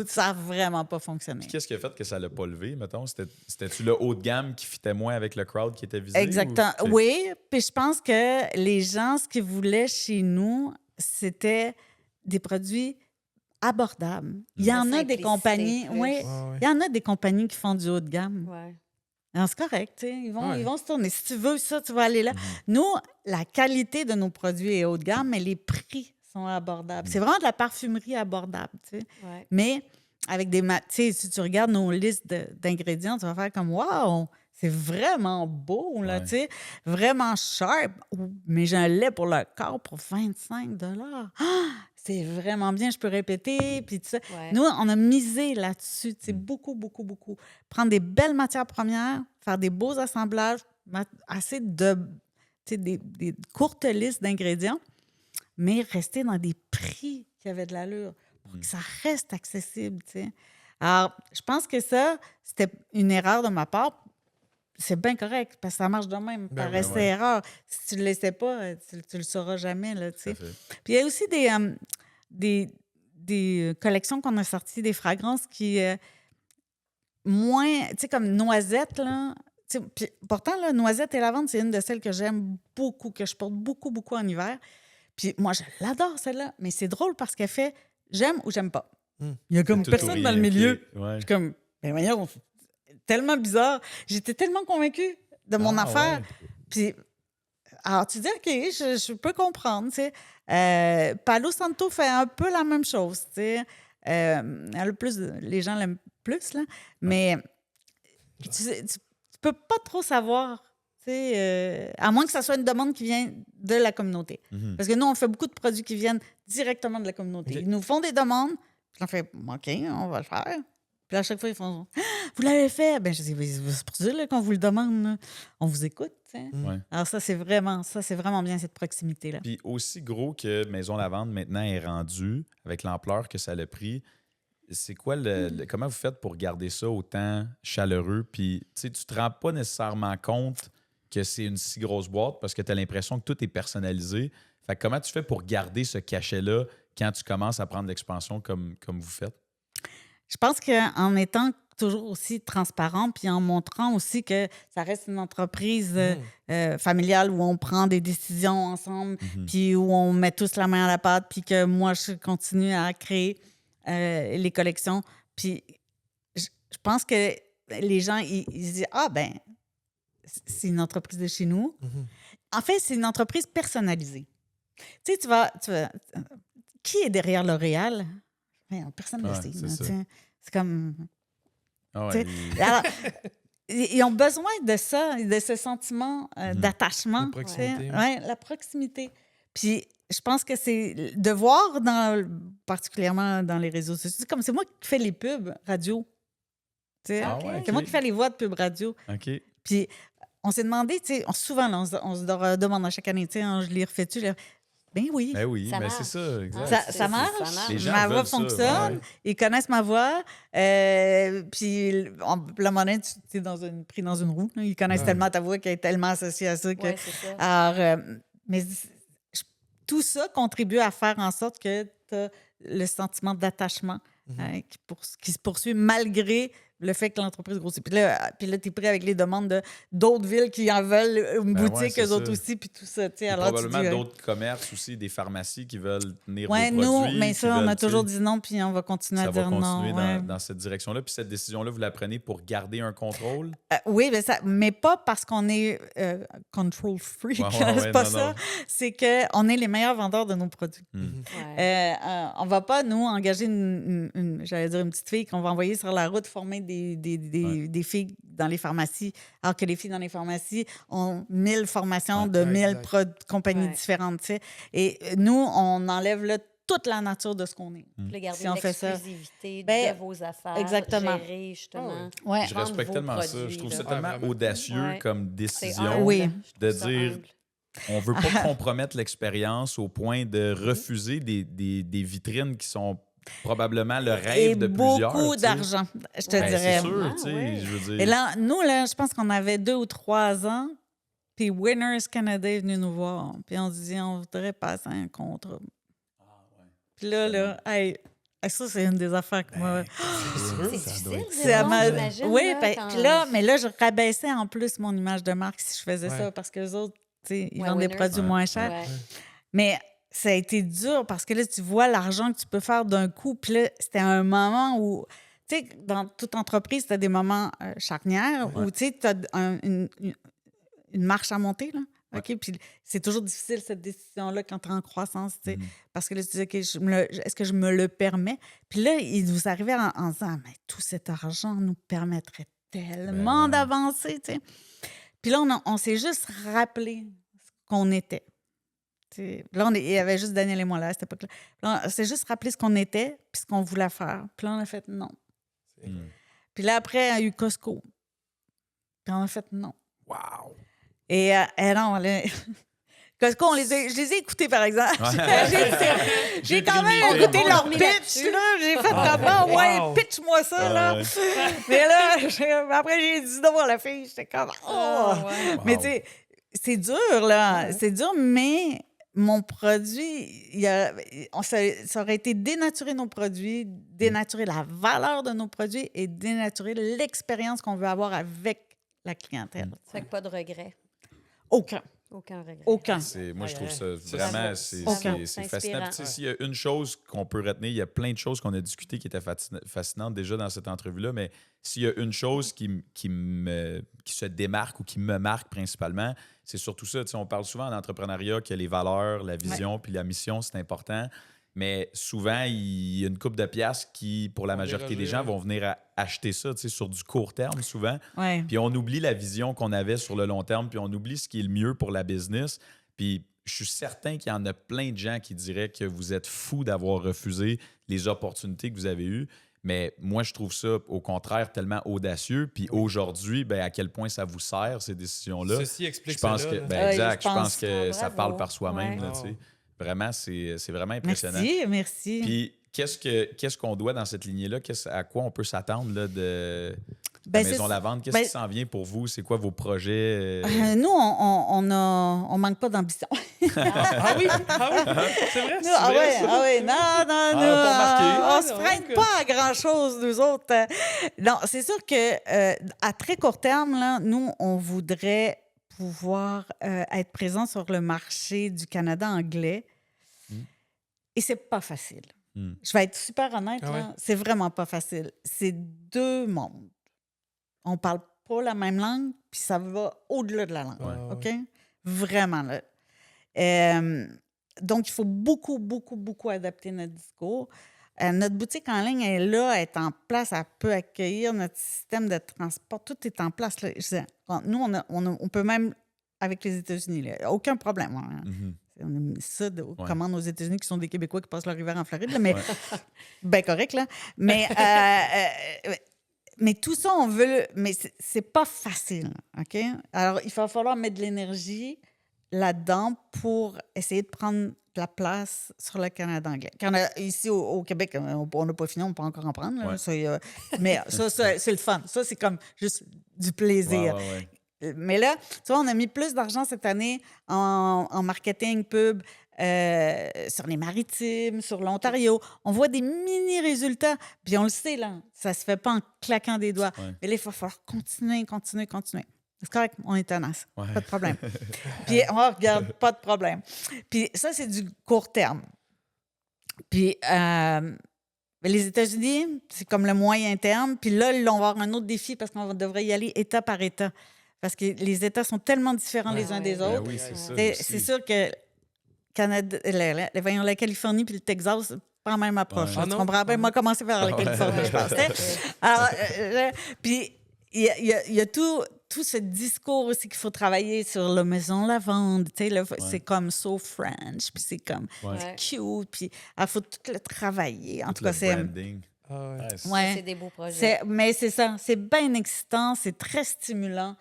Ça n'a vraiment pas fonctionné. Puis qu'est-ce qui a fait que ça l'a pas levé, mettons? C'était-tu le haut de gamme qui fitait moins avec le crowd qui était visé? Exactement. Ou... Oui, puis je pense que les gens, ce qu'ils voulaient chez nous, c'était des produits abordables. Il y en a des compagnies, il y en a des compagnies qui font du haut de gamme. Ouais. Alors, c'est correct, tu sais, ils vont se tourner. Si tu veux ça, tu vas aller là. Nous, la qualité de nos produits est haut de gamme, mais les prix sont abordables. C'est vraiment de la parfumerie abordable, tu sais. Ouais. Mais avec des... Tu sais, si tu regardes nos listes d'ingrédients, tu vas faire comme « Wow! C'est vraiment beau, là, tu sais. Vraiment sharp. Mais j'ai un lait pour le corps pour 25 $. C'est vraiment bien, je peux répéter. » Puis tout ça. Ouais. Nous, on a misé là-dessus, tu sais, beaucoup, beaucoup, beaucoup. Prendre des belles matières premières, faire des beaux assemblages, assez de... Tu sais, des courtes listes d'ingrédients, mais rester dans des prix qui avaient de l'allure pour que ça reste accessible, tu sais. Alors, je pense que ça, c'était une erreur de ma part. C'est bien correct, parce que ça marche de même, par essai-erreur. Si tu ne le laissais pas, tu ne le sauras jamais, là, tu sais. Puis il y a aussi des collections qu'on a sorties, des fragrances qui, moins, tu sais, comme noisette, là. Puis, pourtant, là, noisette et lavande, c'est une de celles que j'aime beaucoup, que je porte beaucoup, beaucoup en hiver. Puis moi, je l'adore, celle-là. Mais c'est drôle parce qu'elle fait j'aime ou j'aime pas. Il y a comme personne dans le milieu. Je suis comme, ben voyons, tellement bizarre. J'étais tellement convaincue de mon affaire. Puis, alors, tu dis, OK, je peux comprendre, tu sais. Palo Santo fait un peu la même chose, tu sais. Les gens l'aiment plus, là. Mais tu peux pas trop savoir, tu sais, à moins que ça soit une demande qui vient de la communauté. Parce que nous, on fait beaucoup de produits qui viennent directement de la communauté. Ils nous font des demandes, puis on fait, OK, on va le faire. Puis à chaque fois, ils font « Vous l'avez fait? » Ben je dis « C'est pour ça qu'on vous le demande. Là. On vous écoute. » Alors ça, c'est vraiment bien, cette proximité-là. Puis aussi gros que Maison Lavande maintenant est rendue, avec l'ampleur que ça a pris, c'est quoi comment vous faites pour garder ça autant chaleureux? Puis tu te rends pas nécessairement compte que c'est une si grosse boîte parce que tu as l'impression que tout est personnalisé. Fait que comment tu fais pour garder ce cachet-là quand tu commences à prendre l'expansion comme vous faites? Je pense qu'en étant toujours aussi transparent, puis en montrant aussi que ça reste une entreprise familiale où on prend des décisions ensemble, puis où on met tous la main à la pâte, puis que moi, je continue à créer les collections. Puis je pense que les gens, ils disent « Ah, ben, c'est une entreprise de chez nous. En fait, c'est une entreprise personnalisée. Tu sais, tu vas qui est derrière L'Oréal? Personne ne le sait. C'est comme... Alors, ils ont besoin de ça, de ce sentiment d'attachement. La proximité. La proximité. Puis, je pense que c'est de voir, particulièrement dans les réseaux sociaux, comme c'est moi qui fais les pubs radio. C'est moi qui fais les voix de pub radio. Puis, on s'est demandé, souvent, on se demande à chaque année, je les refais-tu? Ben oui. Ben oui, ça mais marche. c'est ça, exact. Ça marche. Les gens Ma voix veulent ça, fonctionne. Ils connaissent ma voix. Puis, la monnaie, tu es pris dans une roue. Ils connaissent tellement ta voix qu'elle est tellement associée à ça. Oui, c'est ça. Alors, mais tout ça contribue à faire en sorte que tu as le sentiment d'attachement qui se poursuit malgré le fait que l'entreprise grossit. Puis là tu es pris avec les demandes d'autres villes qui en veulent une boutique, eux autres aussi, puis tout ça. Alors, probablement d'autres commerces aussi, des pharmacies qui veulent tenir vos nous, produits. mais ça, on a toujours dit non, puis on va continuer à dire non. Ça va continuer dans cette direction-là. Puis cette décision-là, vous la prenez pour garder un contrôle? Oui, mais pas parce qu'on est control freak. C'est pas ça. C'est qu'on est les meilleurs vendeurs de nos produits. On va pas, nous, engager une petite fille qu'on va envoyer sur la route former des filles dans les pharmacies, alors que les filles dans les pharmacies ont 1000 formations de 1000 compagnies différentes. T'sais. Et nous, on enlève toute la nature de ce qu'on est. Garder si on fait ça. l'exclusivité de vos affaires, gérer justement. Je respecte tellement ça. Je trouve ça tellement audacieux comme décision de dire... On ne veut pas compromettre l'expérience au point de refuser des vitrines qui sont probablement le Et rêve de plusieurs. beaucoup tu sais. d'argent, je te Ben, dirais. c'est sûr, tu sais, ouais. je veux Et dire. là, nous, là, je pense qu'on avait 2 ou 3 ans, puis Winners Canada est venu nous voir, puis on se dit, on voudrait passer un contrat. Puis là, hey, ça, c'est une des affaires que moi... C'est Ça difficile, doit être- Ça vraiment, m'a- j'imagine. Oui, là, ben, quand- puis là, mais là, je rabaissais en plus mon image de marque si je faisais Ouais. ça, parce que les autres, tu sais, ils Ouais, vendent des Winners. produits Ouais. moins chers. Ouais. Mais ça a été dur parce que là, tu vois l'argent que tu peux faire d'un coup. Puis là, c'était un moment où, tu sais, dans toute entreprise, tu as des moments charnières où, tu sais, tu as une marche à monter, là. OK? Puis c'est toujours difficile, cette décision-là, quand tu es en croissance, tu sais. Parce que là, tu dis, OK, est-ce que je me le permets? Puis là, il nous arrivait en disant, mais tout cet argent nous permettrait tellement ouais. d'avancer, tu sais. Puis là, on s'est juste rappelé ce qu'on était. T'sais, là, il y avait juste Daniel et moi là, à cette époque-là. Là, on s'est juste rappelé ce qu'on était puis ce qu'on voulait faire. Puis là, on a fait non. Puis là, après, il y a eu Costco. Puis on a fait non. Wow! Et non, Costco, je les ai écoutés, par exemple. J'ai quand même écouté leur pitch, là. J'ai fait comment? Ouais, Wow. pitch-moi ça, là. Mais là, après, j'ai dit non à la fille. J'étais comme, oh! Ah, ouais. Mais Wow. tu sais, c'est dur, là. C'est dur, mais mon produit, ça aurait été dénaturer nos produits, dénaturer la valeur de nos produits et dénaturer l'expérience qu'on veut avoir avec la clientèle. Ça fait que pas de regret. Aucun. Aucun regret. Aucun. Moi, je trouve ça C'est vraiment, bravo. c'est C'est fascinant. inspirant. Tu sais, s'il y a une chose qu'on peut retenir, il y a plein de choses qu'on a discutées qui étaient fascinantes déjà dans cette entrevue-là, mais s'il y a une chose qui se démarque ou qui me marque principalement, c'est surtout ça. Tu sais, on parle souvent en entrepreneuriat que les valeurs, la vision puis la mission, c'est important. Mais souvent, il y a une couple de piastres qui, pour la Vont majorité des déroger, gens, ouais. vont venir acheter ça, tu sais, sur du court terme souvent. Ouais. Puis on oublie la vision qu'on avait sur le long terme, puis on oublie ce qui est le mieux pour la business. Puis je suis certain qu'il y en a plein de gens qui diraient que vous êtes fous d'avoir refusé les opportunités que vous avez eues. Mais moi, je trouve ça, au contraire, tellement audacieux. Puis aujourd'hui, ben, à quel point ça vous sert, ces décisions-là. Ceci explique Je pense cela, que, là. ben, Ouais, exact. je Je pense pense. que Ah, ça bravo. parle par soi-même. Ouais. Là, tu sais. Wow. Vraiment, c'est vraiment impressionnant. Merci. Puis qu'est-ce qu'on doit dans cette lignée-là? À quoi on peut s'attendre là, de Ben, Maison c'est- Lavande? Qu'est-ce ben- qui s'en vient pour vous? C'est quoi vos projets? Nous, on manque pas d'ambition. Ah oui? C'est vrai? Nous, ah ouais, non, nous, pas remarqué. on se non, freine que- pas à grand-chose, nous autres. Non, c'est sûr que à très court terme, là, nous, on voudrait pouvoir être présent sur le marché du Canada anglais. Et c'est pas facile. Je vais être super honnête, Ah ouais? là, c'est vraiment pas facile. C'est 2 mondes. On parle pas la même langue, puis ça va au-delà de la langue. Ouais. OK? Vraiment, là. Donc, il faut beaucoup adapter notre discours. Notre boutique en ligne est là, elle est en place, elle peut accueillir notre système de transport. Tout est en place. Là. Je disais, nous, on peut même, avec les États-Unis, là, aucun problème. Hein. On a mis ça de commande aux États-Unis, qui sont des Québécois qui passent leur hiver en Floride, là, mais bien correct, là. Mais tout ça, on veut... Mais c'est pas facile, OK? Alors, il va falloir mettre de l'énergie là-dedans pour essayer de prendre de la place sur le Canada anglais. Ici, au Québec, on n'a pas fini, on peut encore en prendre. Là, Ouais. mais ça, c'est le fun. Ça, c'est comme juste du plaisir. Ouais. Mais là, tu vois, on a mis plus d'argent cette année en marketing, pub, sur les Maritimes, sur l'Ontario. On voit des mini-résultats. Puis on le sait, là, ça se fait pas en claquant des doigts. Ouais. Mais là, il va falloir continuer. C'est correct, on est tenace. Ouais. Pas de problème. Puis on regarde, pas de problème. Puis ça, c'est du court terme. Puis les États-Unis, c'est comme le moyen terme. Puis là, on va avoir un autre défi parce qu'on devrait y aller État par État. Parce que les États sont tellement différents les uns des Ben autres. oui, c'est ça. C'est aussi. sûr que la Californie puis le Texas, c'est pas la même approche. Ouais. là. Ah Tu non? comprends bien? Moi, commencer par la Californie, je pense. Alors, puis il y a tout ce discours aussi qu'il faut travailler sur la Maison Lavande. Tu sais, là, c'est comme so French, puis c'est comme Ouais. cute, puis il faut tout le travailler. En tout Le cas, c'est... branding. Ah ouais. Ouais, c'est- Ouais. C'est des beaux projets. Mais c'est ça, c'est bien excitant, c'est très stimulant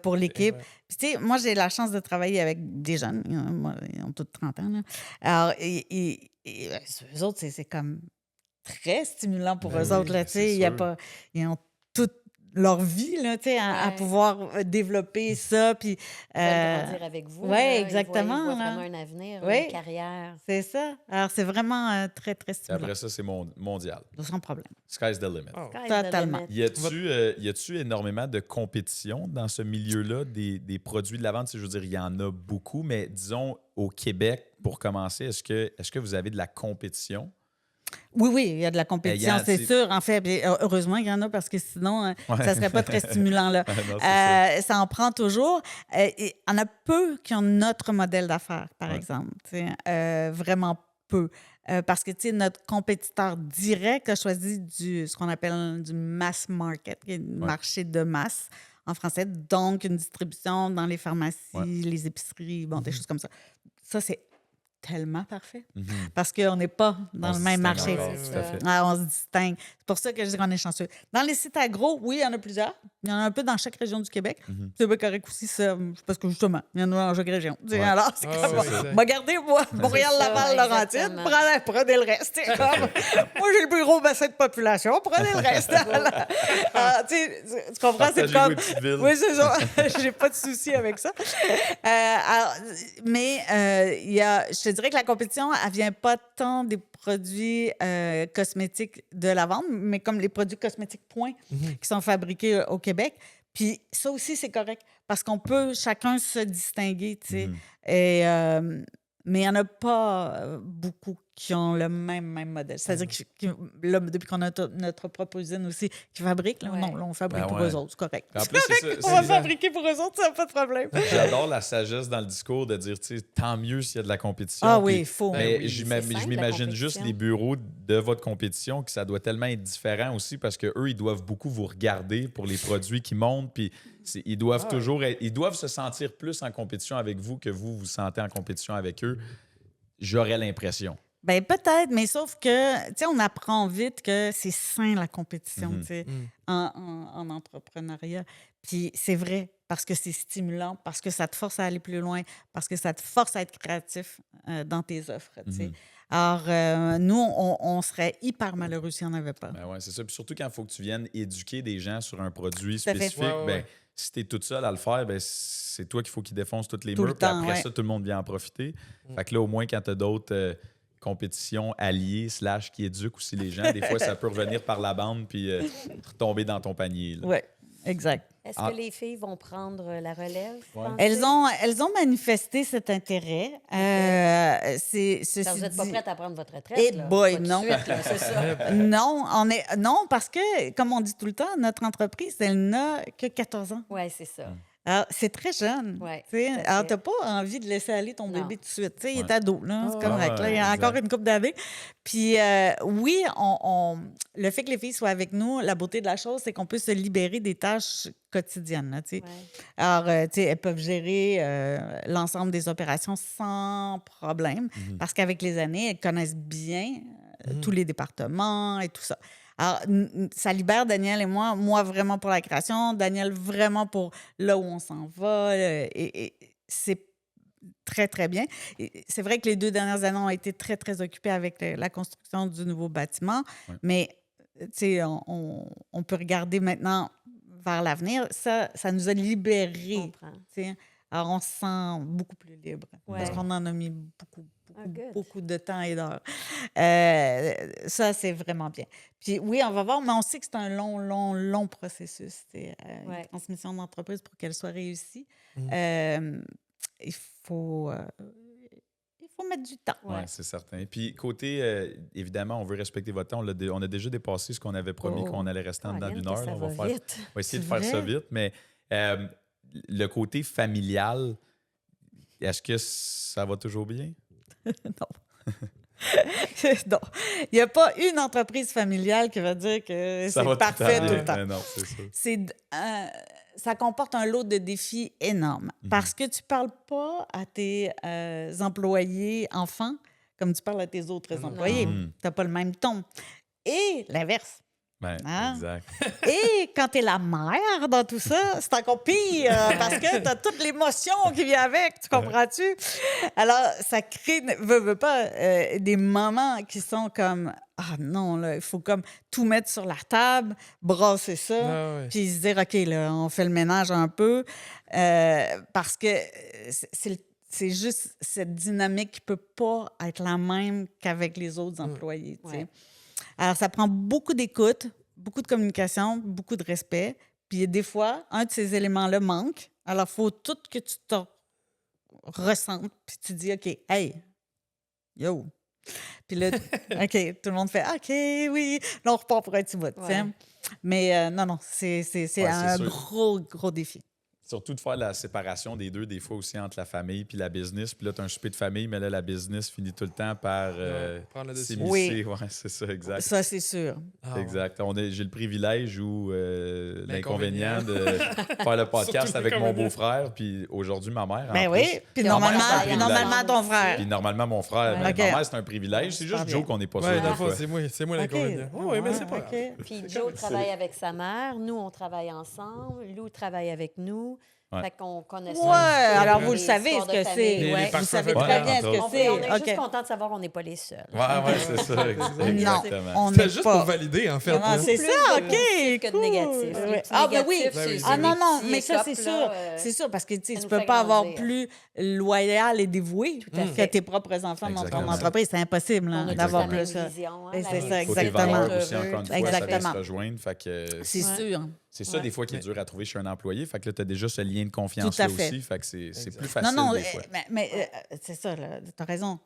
pour l'équipe. Ouais. Puis, tu sais, moi, j'ai la chance de travailler avec des jeunes. Moi, ils ont tous 30 ans. Là. Alors, eux autres, c'est comme très stimulant pour Ben eux oui, autres. Là, c'est il y a sûr. pas, ils ont toute leur vie là, à Ouais. pouvoir développer ça. Puis, Ils veulent grandir avec vous. ouais, là. exactement, Ils voient là. vraiment un avenir, Oui. une carrière. c'est ça. Alors, c'est vraiment très, très Puis stimulant. après ça, c'est mondial. Sans problème. Sky's the limit. Oh. Sky's the Totalement. limit. Y a-tu énormément de compétition dans ce milieu-là des produits de la vente? Je veux dire, il y en a beaucoup, mais disons au Québec, pour commencer, est-ce que vous avez de la compétition? Oui, oui, il y a de la compétition, c'est c'est- sûr. En fait, puis, heureusement qu'il y en a parce que sinon, Ouais. ça serait pas très stimulant. Là. Non, c'est Ça en prend toujours. Il y en a peu qui ont notre modèle d'affaires, par Ouais. exemple. Vraiment peu. Parce que notre compétiteur direct a choisi ce qu'on appelle du mass market, qui est le marché de masse en français. Donc, une distribution dans les pharmacies, les épiceries, bon, des choses comme ça. Ça, c'est tellement parfait. Parce qu'on n'est pas dans On le se même distingue marché. encore, c'est tout à ça. fait. Ah, on se distingue. C'est pour ça que je dis qu'on est chanceux. Dans les sites agro, oui, il y en a plusieurs. Il y en a un peu dans chaque région du Québec. C'est pas correct aussi, ça, parce que justement, il y en a dans chaque région. Ouais. Alors, c'est Ah, comme, oui, exact. regardez, moi, Montréal, C'est ça, Laval, Laurentide, exactement. prenez le reste. C'est comme, moi, j'ai le plus gros bassin de population, prenez le reste. Tu comprends? C'est Partagez comme... vos petites villes. Oui, c'est ça. J'ai pas de souci avec ça. Je te dirais que la compétition, elle vient pas tant des produits cosmétiques de la vente, mais comme les produits cosmétiques point qui sont fabriqués au Québec. Puis ça aussi, c'est correct parce qu'on peut chacun se distinguer, tu sais. Et, mais il n'y en a pas beaucoup qui ont le même modèle. C'est-à-dire que là, depuis qu'on a notre propre usine aussi qui fabrique, là, Ouais. non, là, on fabrique Ben pour ouais. eux autres, c'est correct. En plus, c'est ça, On va c'est- fabriquer pour eux autres, ça n'a pas de problème. J'adore la sagesse dans le discours de dire, tu sais, tant mieux s'il y a de la compétition. Ah Puis- oui, il faut. Mais oui, je c'est simple, m'imagine la juste compétition. les bureaux de votre compétition que ça doit tellement être différent aussi parce qu'eux, ils doivent beaucoup vous regarder pour les produits qui montent. Puis ils doivent ils doivent se sentir plus en compétition avec vous que vous vous sentez en compétition avec eux. J'aurais l'impression. Ben peut-être, mais sauf que, tu sais, on apprend vite que c'est sain la compétition, tu sais, en entrepreneuriat. Puis c'est vrai, parce que c'est stimulant, parce que ça te force à aller plus loin, parce que ça te force à être créatif dans tes offres, tu sais. Alors, nous, on serait hyper malheureux si on n'avait pas. Ben ouais, c'est ça. Puis surtout quand il faut que tu viennes éduquer des gens sur un produit Tout à fait. spécifique, Ouais. ben, si tu es toute seule à le faire, ben, c'est toi qu'il faut qu'il défonce toutes les Tout le murs. Puis temps, après ouais. ça, tout le monde vient en profiter. Fait que là, au moins, quand tu as d'autres compétitions alliées, / qui éduquent aussi les gens, des fois, ça peut revenir par la bande puis retomber dans ton panier. Là. Oui, exact. Est-ce Ah. que les filles vont prendre la relève? Ouais. pensez? Elles ont manifesté cet intérêt. Ceci Parce que vous n'êtes pas dit- prête à prendre votre retraite. Eh là. boy, Pas tout de non. suite, là, c'est ça. Non, parce que, comme on dit tout le temps, notre entreprise, elle n'a que 14 ans. Oui, c'est ça. Alors, c'est très jeune. Ouais, tu sais. tout à Alors, fait. tu n'as pas envie de laisser aller ton Non. bébé tout de suite. Tu sais, il est Ouais. ado, là, c'est correct. Là, il y a exact. encore une couple d'années. Puis, oui, le fait que les filles soient avec nous, la beauté de la chose, c'est qu'on peut se libérer des tâches quotidiennes. Là, tu sais. Ouais. Alors, tu sais, elles peuvent gérer l'ensemble des opérations sans problème parce qu'avec les années, elles connaissent bien tous les départements et tout ça. Alors, ça libère Daniel et moi vraiment pour la création, Daniel vraiment pour là où on s'en va. Et c'est très, très bien. Et c'est vrai que les 2 dernières années ont été très, très occupées avec la construction du nouveau bâtiment, mais tu sais, on peut regarder maintenant vers l'avenir. Ça nous a Je libérés. comprends. Tu sais. Alors, on se sent beaucoup plus libre Ouais. parce qu'on en a mis beaucoup, Ah, good. beaucoup de temps et d'heures. Ça, c'est vraiment bien. Puis oui, on va voir, mais on sait que c'est un long processus. Ouais. Une transmission d'entreprise pour qu'elle soit réussie. Mm. Il faut mettre du temps. Oui, Ouais. c'est certain. Puis côté, évidemment, on veut respecter votre temps. On a déjà dépassé ce qu'on avait promis Oh. qu'on allait rester en dedans Caroline, d'une heure. que ça On va va vite. on va essayer de C'est faire ça vrai? vite. Mais le côté familial, est-ce que ça va toujours bien? Non. Il n'y a pas une entreprise familiale qui va dire que Ça va c'est parfait tout le temps. Mais non, c'est ça. Ça comporte un lot de défis énormes parce que tu ne parles pas à tes employés enfants comme tu parles à tes autres employés. Tu n'as pas le même ton. Et l'inverse. Ben, Hein? exact. Et quand tu es la mère dans tout ça, c'est encore pire parce que tu as toute l'émotion qui vient avec, tu comprends-tu? Alors, ça crée, veux pas, des moments qui sont comme ah non, là, il faut comme tout mettre sur la table, brasser ça, Ah ouais. puis se dire OK, là, on fait le ménage un peu parce que c'est juste cette dynamique qui peut pas être la même qu'avec les autres employés. Tu sais. Ouais. Alors, ça prend beaucoup d'écoute, beaucoup de communication, beaucoup de respect. Puis des fois, un de ces éléments-là manque. Alors, il faut tout que tu te ressentes. Puis tu dis, OK, hey, yo. Puis là, OK, tout le monde fait, OK, oui. Là, on repart pour un petit bout. tu sais. Ouais. Mais non, c'est un sûr. gros défi. Surtout de faire la séparation des deux, des fois aussi entre la famille puis la business. Puis là, tu as un souper de famille, mais là, la business finit tout le temps par prendre le dessus. s'immiscer. Ouais, c'est ça, exact. Ça, c'est sûr. Ah ouais. Exact. J'ai le privilège ou L'inconvénient. l'inconvénient de faire le podcast Surtout avec mon l'inconvénient. beau-frère, puis aujourd'hui ma mère. en Ben plus. oui. Puis Puis normalement, on normalement, ton frère. Puis normalement mon frère. Ouais. Mais OK. ma mère, c'est un privilège. C'est juste Super Joe bien. qu'on n'est pas Ouais, sûr dans le des fond, fois. c'est moi l'inconvénient. OK. Oui, mais c'est Ouais, pas grave. OK. Puis Joe travaille avec sa mère, nous, on travaille ensemble, Lou travaille avec nous. Ouais. Fait qu'on connaît ça. Ouais, un petit peu, alors les vous le savez histoires ce de que famille. c'est. Les Ouais, parfums vous savez fabriqués. très bien Ouais, ce entre que On c'est. est juste OK. content de savoir qu'on n'est pas les seuls. Ouais, c'est ça. Non, Exactement. on C'était n'est juste pas. pour valider, en fait. Non, là. c'est ça, OK. que de cool. négatif. Les Ouais. petits Ah, ben oui. négatifs, Ben oui. c'est Ah non, les non, petits mais ça, c'est écopes, sûr. là, C'est sûr, parce que tu sais, ça tu nous peux fait pas avoir grandir. plus loyal et dévoué que tes propres enfants dans ton Exactement. entreprise. C'est impossible On hein, a d'avoir tous la plus même ça. vision, hein, Et la c'est même ça, vision. Côté exactement. valeurs aussi, encore une fois, ça vient Exactement. se rejoindre. Fait que C'est Ouais. sûr. c'est ça, Ouais. des fois, qui est dur à trouver chez un employé. Fait que là, tu as déjà ce lien de confiance Tout à là fait. aussi. Fait que c'est Exact. plus facile Non, non, des fois. mais c'est ça, tu as raison.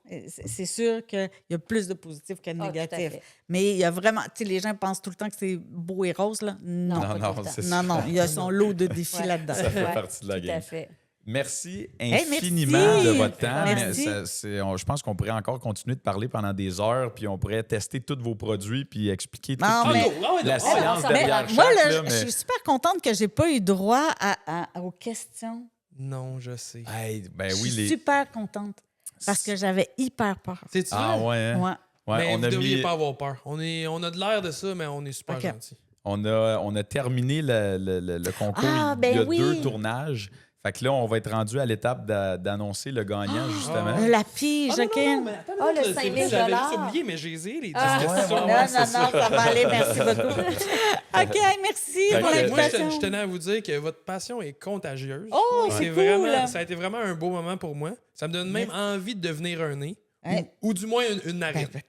C'est sûr qu'il y a plus de positifs que de Ah, tout à négatifs. fait. Mais il y a vraiment, tu sais, les gens pensent tout le temps que c'est beau et rose, là. Non. pas Non, tout le temps. c'est Non, ça. non, il y a son lot de défis Ouais. là-dedans. Ça fait Ouais, partie de la Tout game. à fait. Merci merci. infiniment de votre temps. Merci. Je pense qu'on pourrait encore continuer de parler pendant des heures, puis on pourrait tester tous vos produits, puis expliquer Non, toute mais- la science mais derrière Moi, chaque. là, là, je mais- suis super contente que j'ai pas eu droit aux questions. Non, je sais. Hey, ben Je oui, suis les. super contente parce que j'avais hyper peur. C'est-tu Ah vrai? ouais, hein? Ouais. Ouais, Mais on vous a devriez mis. pas avoir peur. On a de l'air de ça, mais on est super OK. gentils. On a terminé le concours Ah, ben il y a oui. 2 tournages. Fait que là, on va être rendu à l'étape d'annoncer le gagnant, justement. La pige, Ah, OK? non, mais attends, Ah, le c'est 5 vrai, 000 j'avais juste oublié, mais j'ai les Ah, questions. Non, non, ça va aller. Merci beaucoup. OK, merci Fait pour que- Moi, l'invitation. je tenais à vous dire que votre passion est contagieuse. Oh, c'est cool. Ça a été vraiment un beau moment pour moi. Ça me donne même envie de devenir un nez. Hein? Ou du moins une narine. Oh,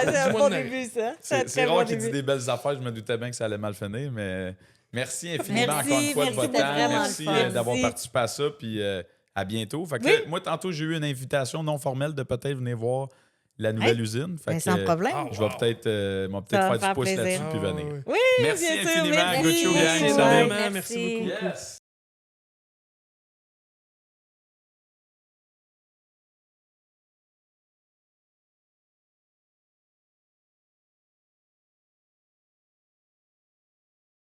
c'est un Dis-moi bon de début, ça. C'est un très rare bon qu'il dit début. des belles affaires. Je me doutais bien que ça allait mal finir, mais merci infiniment Merci, encore une fois de merci, votre c'était temps. vraiment Merci le fun. d'avoir Merci. participé à ça. Puis à bientôt. Fait que Oui. là, moi, tantôt, j'ai eu une invitation non formelle de peut-être venir voir la nouvelle usine. Fait Ben, que, sans problème. Ah, je vais wow. peut-être Ça va faire faire du pouce plaisir. là-dessus puis Ah, venir. ouais. Oui, Merci bien sûr, infiniment. merci. Good show, gang. Merci. Salut. Vraiment, merci beaucoup. Yes.